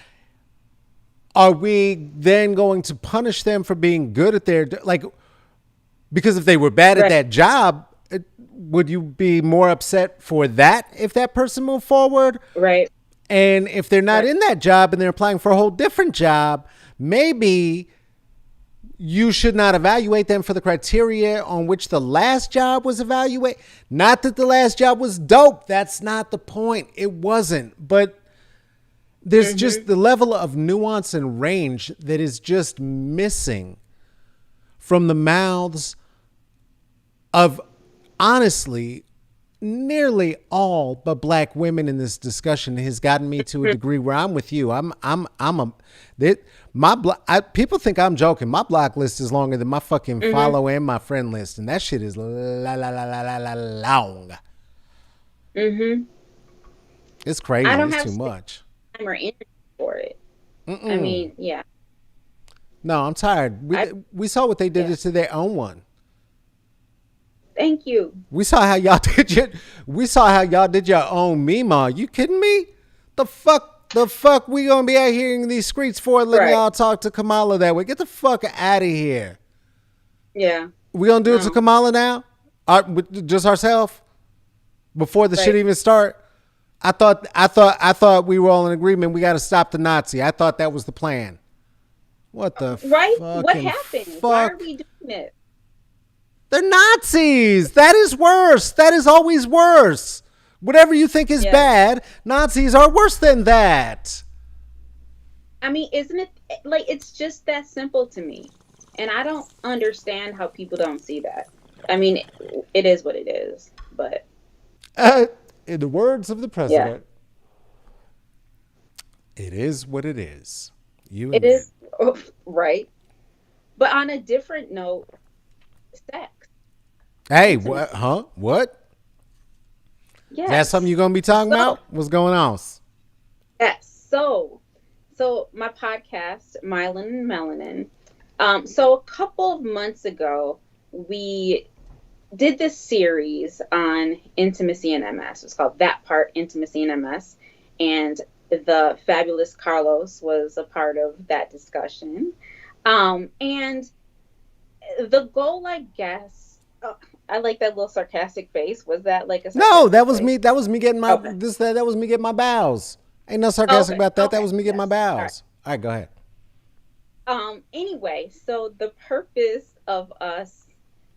are we then going to punish them for being good at their, like, because if they were bad at Right. that job, would you be more upset for that if that person moved forward? Right. And if they're not Right. in that job and they're applying for a whole different job, maybe you should not evaluate them for the criteria on which the last job was evaluated. Not that the last job was dope. That's not the point. It wasn't. But there's just the level of nuance and range that is just missing from the mouths of, honestly, nearly all but black women in this discussion. Has gotten me to a degree where I'm with you. People think I'm joking. My block list is longer than my fucking follow and my friend list, and that shit is long. It's crazy. I don't It's have too much. time or energy for it. I mean, yeah. No, I'm tired. We saw what they did to their own one. Thank you. We saw how y'all did your own meme. Are you kidding me? The fuck we gonna be out here in these streets for letting y'all talk to Kamala that way? Get the fuck out of here. Yeah. We gonna do it to Kamala now? Just ourselves? Before the shit even start? I thought we were all in agreement. We got to stop the Nazi. I thought that was the plan. What the right? What happened? Fuck? Why are we doing it? They're Nazis. That is worse. That is always worse. Whatever you think is bad, Nazis are worse than that. I mean, isn't it like it's just that simple to me? And I don't understand how people don't see that. I mean, it is what it is, but in the words of the president, it is what it is. It is right. But on a different note, sex. Hey, what? Huh? What? Yes. That's something you're gonna be talking about? What's going on? Yes. So my podcast, Myelin Melanin. So a couple of months ago, we did this series on intimacy and MS. It's called That Part, Intimacy and MS. And the fabulous Carlos was a part of that discussion. And the goal, I guess, I like that little sarcastic face. Was that like a No, that was face? me. That was me getting my that was me getting my bows. Ain't no sarcastic about that. That was me getting my bows. All right, go ahead. Anyway, so the purpose of us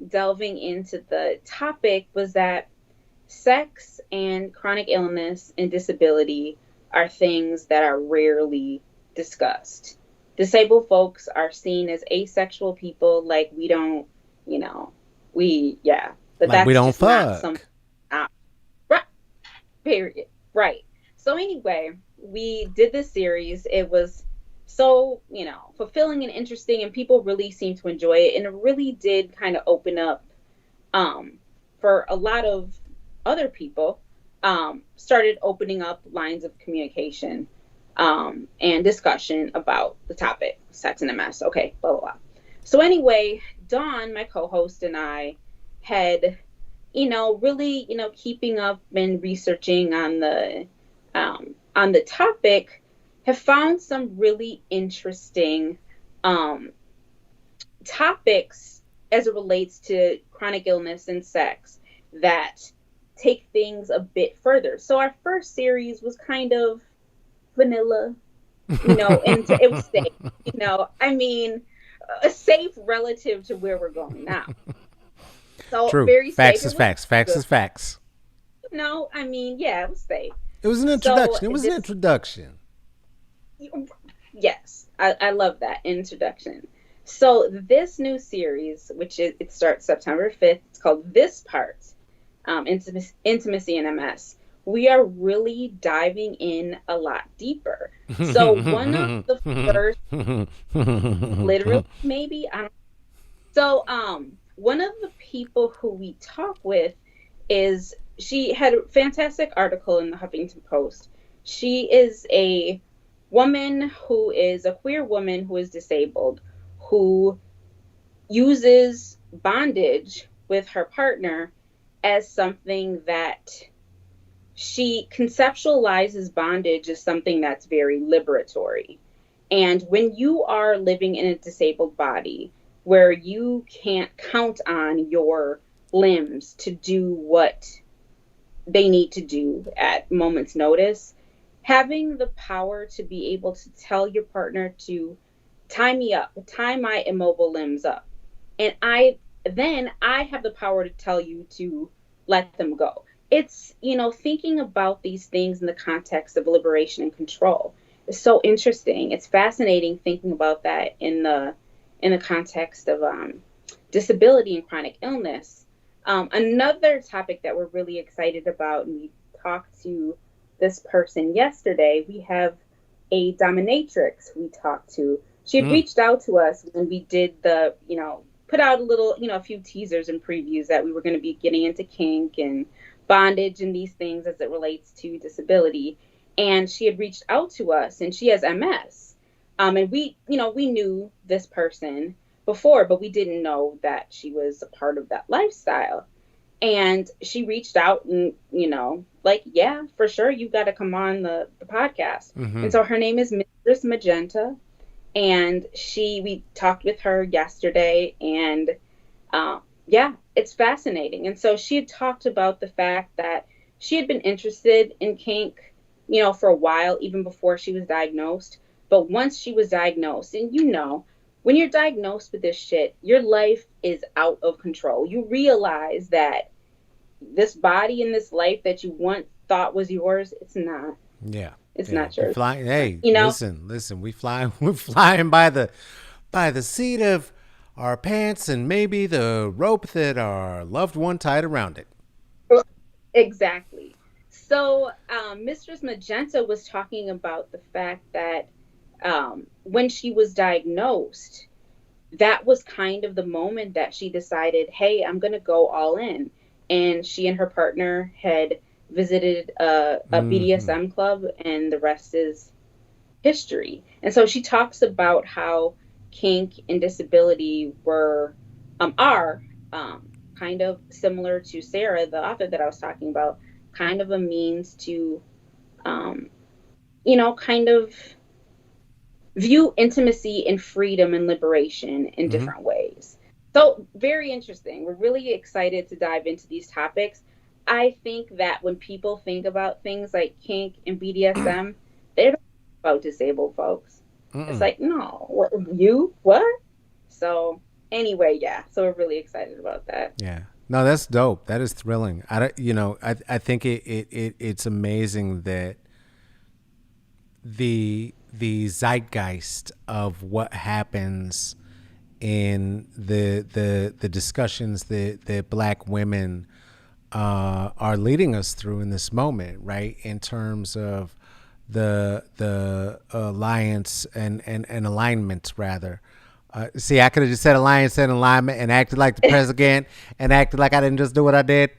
delving into the topic was that sex and chronic illness and disability are things that are rarely discussed. Disabled folks are seen as asexual people, like we don't, but like that's we don't just fuck. Right. Period. Right. So anyway, we did this series. It was so, fulfilling and interesting, and people really seemed to enjoy it. And it really did kind of open up for a lot of other people, started opening up lines of communication and discussion about the topic, sex and MS. Okay, blah, blah, blah. So anyway, Dawn, my co-host, and I had, really, keeping up and researching on the topic, have found some really interesting topics as it relates to chronic illness and sex that take things a bit further. So our first series was kind of vanilla, and it was safe, safe relative to where we're going now. So True. very facts safe. Is facts. Facts is facts. It was safe. It was an introduction. So it was an introduction. Yes, I love that introduction. So this new series, it starts September 5th, it's called This Part, Intimacy and MS. we are really diving in a lot deeper. So one of the first, literally, maybe I don't. So one of the people who we talk with is she had a fantastic article in the Huffington Post. She is a woman who is a queer woman who is disabled, who uses bondage with her partner as something that she conceptualizes bondage as something that's very liberatory. And when you are living in a disabled body where you can't count on your limbs to do what they need to do at moment's notice, having the power to be able to tell your partner to tie me up, tie my immobile limbs up, and I have the power to tell you to let them go. It's, thinking about these things in the context of liberation and control is so interesting. It's fascinating thinking about that in the context of disability and chronic illness. Another topic that we're really excited about, and we talked to this person yesterday, we have a dominatrix we talked to. She had reached out to us when we did put out a little, a few teasers and previews that we were going to be getting into kink and bondage and these things as it relates to disability. And she had reached out to us, and she has MS. And we knew this person before, but we didn't know that she was a part of that lifestyle. And she reached out and, like, yeah, for sure, you got to come on the podcast. Mm-hmm. And so her name is Mistress Magenta. And we talked with her yesterday, and yeah, it's fascinating. And so she had talked about the fact that she had been interested in kink, for a while, even before she was diagnosed. But once she was diagnosed, and when you're diagnosed with this shit, your life is out of control. You realize that this body and this life that you once thought was yours, it's not. Yeah. It's not yours. Hey, listen, we're flying by the seat of our pants and maybe the rope that our loved one tied around it. Exactly. So Mistress Magenta was talking about the fact that when she was diagnosed, that was kind of the moment that she decided, hey, I'm going to go all in. And she and her partner had visited a BDSM club, and the rest is history. And so she talks about how kink and disability are kind of similar to Sarah, the author that I was talking about, kind of a means to, kind of view intimacy and freedom and liberation in different ways. So very interesting. We're really excited to dive into these topics. I think that when people think about things like kink and BDSM, they don't think about disabled folks. It's like, no, what? So anyway, yeah. So we're really excited about that. Yeah. No, that's dope. That is thrilling. I think it's amazing that the zeitgeist of what happens in the discussions that Black women are leading us through in this moment, right? In terms of the alliance and alignment, rather. See, I could have just said alliance and alignment and acted like the president and acted like I didn't just do what I did.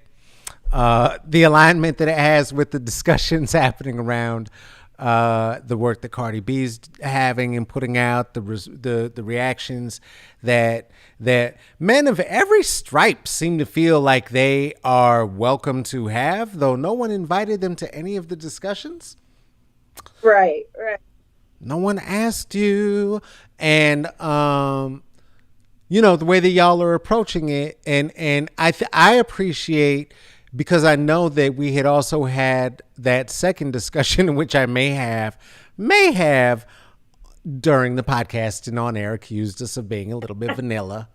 The alignment that it has with the discussions happening around the work that Cardi B's having and putting out, the reactions that men of every stripe seem to feel like they are welcome to have, though no one invited them to any of the discussions. Right. No one asked you. And, the way that y'all are approaching it. And I appreciate, because I know that we had also had that second discussion, in which I may have during the podcast and on air accused us of being a little bit vanilla.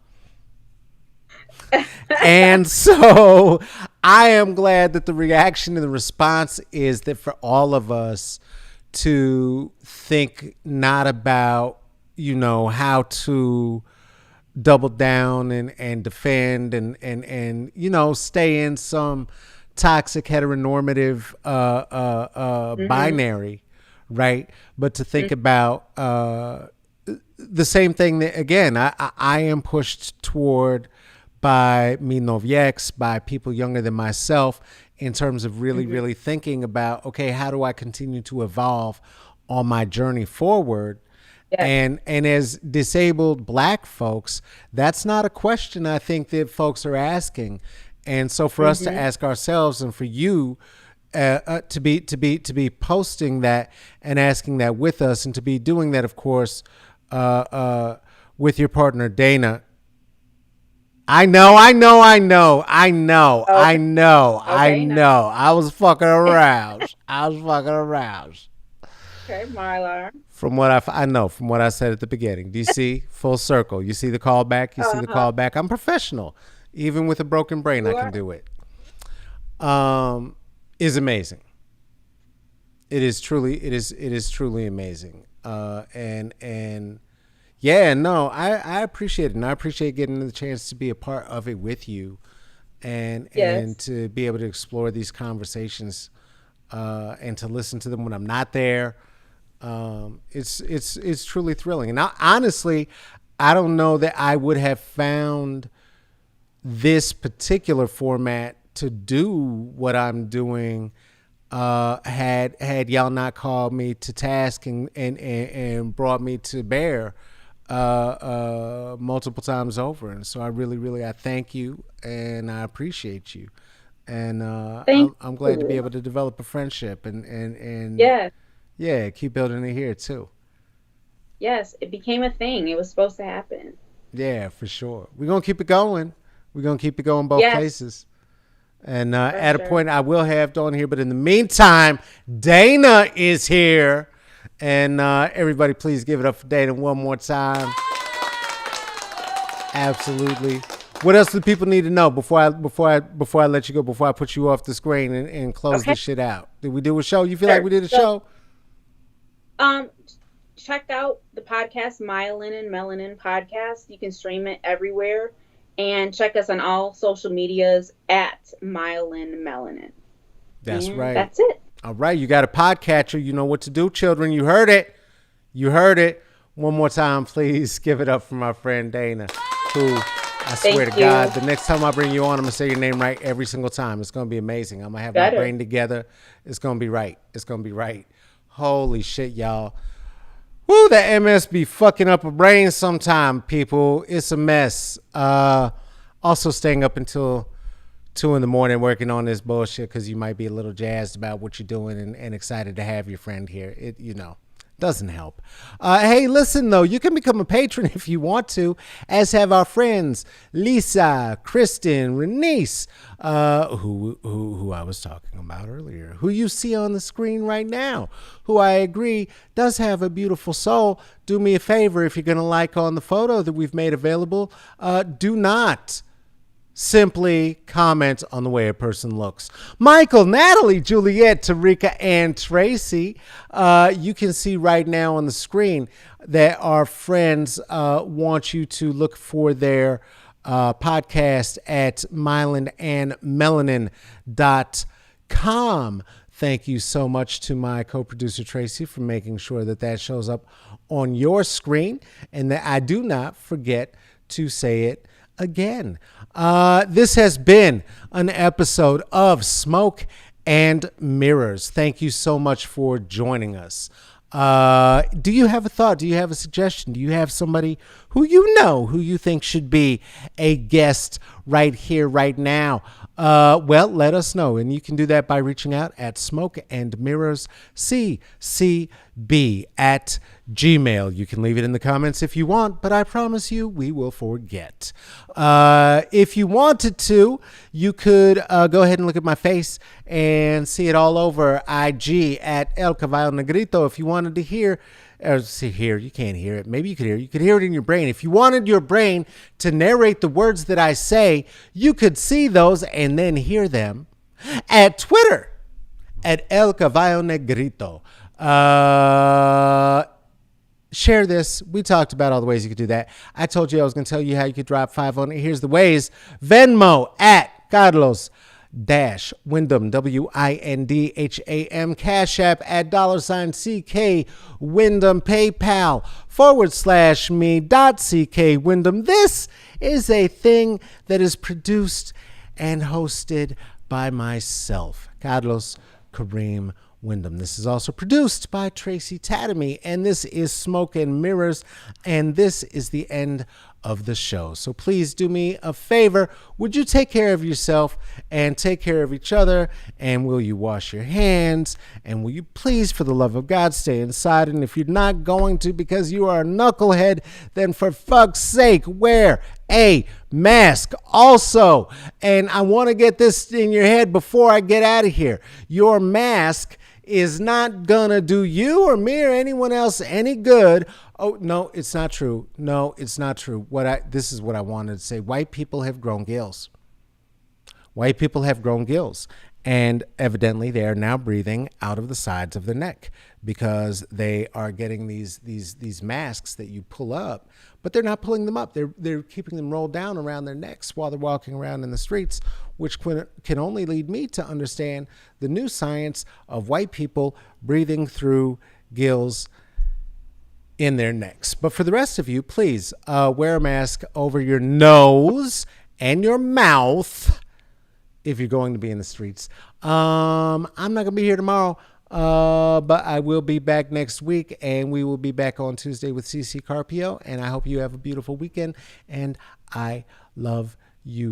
And so I am glad that the reaction and the response is that for all of us to think not about, how to double down and defend and stay in some toxic heteronormative Mm-hmm. binary, right? But to think Mm-hmm. about the same thing that, again, I am pushed toward by mi novieks, by people younger than myself, in terms of really, Mm-hmm. really thinking about, okay, how do I continue to evolve on my journey forward? Yes. And as disabled black folks, that's not a question I think that folks are asking. And so for us to Mm-hmm. ask ourselves, and for you to be posting that and asking that with us, and to be doing that, of course, with your partner Dana. Okay. I Okay. Now. know. I was fucking around. I was fucking around. Okay, Mylar. From what I know, from what I said at the beginning. Do you see? Full circle. You see the callback? You see the Uh-huh. callback? I'm professional. Even with a broken brain, I You can are. do it. Um, is amazing. It is truly amazing. And yeah, no, I appreciate it, and I appreciate getting the chance to be a part of it with you, and Yes. to be able to explore these conversations, and to listen to them when I'm not there. It's truly thrilling, and honestly, I don't know that I would have found this particular format to do what I'm doing, had y'all not called me to task, and brought me to bear, multiple times over. And so I really, really, I thank you, and I appreciate you, and Thank I'm glad to be you. able to develop a friendship, and Yes. yeah, keep building it here too. Yes. It became a thing. It was supposed to happen. Yeah, for sure. We're gonna keep it going. We're gonna keep it going both Yes, places. And for at a sure. point, I will have Dawn here. But in the meantime, Dana is here. And everybody, please give it up for Dana one more time. Absolutely. What else do people need to know before I let you go? Before I put you off the screen, and close Okay. this shit out? Did we do a show? You feel like Sure. we did a So, show? um, check out the podcast, Myelin and Melanin podcast. You can stream it everywhere. And check us on all social medias at Myelin Melanin. That's And right. that's it. All right, you got a podcatcher. You know what to do, children. You heard it. You heard it. One more time, please give it up for my friend Dana, who, I swear Thank to God, you. the next time I bring you on, I'm going to say your name right every single time. It's going to be amazing. I'm going to have my Better. brain together. It's going to be right. It's going to be right. Holy shit, y'all. Woo, that MS be fucking up a brain sometime, people. It's a mess. Also staying up until 2 in the morning working on this bullshit because you might be a little jazzed about what you're doing, and excited to have your friend here. It doesn't help. Hey, listen though, you can become a patron if you want to, as have our friends Lisa, Kristen, Renice, who I was talking about earlier, who you see on the screen right now, who I agree does have a beautiful soul. Do me a favor, if you're gonna like on the photo that we've made available, do not simply comment on the way a person looks. Michael, Natalie, Juliet, Tarika, and Tracy, you can see right now on the screen that our friends want you to look for their podcast at myelinandmelanin.com. Thank you so much to my co-producer Tracy for making sure that that shows up on your screen, and that I do not forget to say it again. This has been an episode of Smoke and Mirrors. Thank you so much for joining us. Do you have a thought? Do you have a suggestion? Do you have somebody who you think should be a guest right here, right now? Well, let us know. And you can do that by reaching out at Smoke and Mirrors CCB at Gmail. You can leave it in the comments if you want, but I promise you we will forget. If you wanted to, you could go ahead and look at my face and see it all over IG at El Caballo Negrito. If you wanted to hear, or see here, you can't hear it. Maybe you could hear it. You could hear it in your brain. If you wanted your brain to narrate the words that I say, you could see those and then hear them at Twitter at El Caballo Negrito. Share this. We talked about all the ways you could do that. I told you I was going to tell you how you could drop 5 on it. Here's the ways. Venmo at Carlos Wyndham, WINDHAM, Cash App at $CK Wyndham, PayPal /me.CK Wyndham. This is a thing that is produced and hosted by myself, Carlos Kareem Wyndham. This is also produced by Tracy Tatamy, and this is Smoke and Mirrors, and this is the end of the show. So please do me a favor. Would you take care of yourself and take care of each other? And will you wash your hands? And will you please, for the love of God, stay inside? And if you're not going to because you are a knucklehead, then for fuck's sake, wear a mask also. And I want to get this in your head before I get out of here. Your mask is not gonna do you or me or anyone else any good. Oh, no, it's not true. No, it's not true. This is what I wanted to say. White people have grown gills. White people have grown gills. And evidently they are now breathing out of the sides of the neck because they are getting these masks that you pull up, but they're not pulling them up. They're keeping them rolled down around their necks while they're walking around in the streets, which can only lead me to understand the new science of white people breathing through gills in their necks. But for the rest of you, please wear a mask over your nose and your mouth if you're going to be in the streets. I'm not going to be here tomorrow, but I will be back next week, and we will be back on Tuesday with CC Carpio, and I hope you have a beautiful weekend, and I love you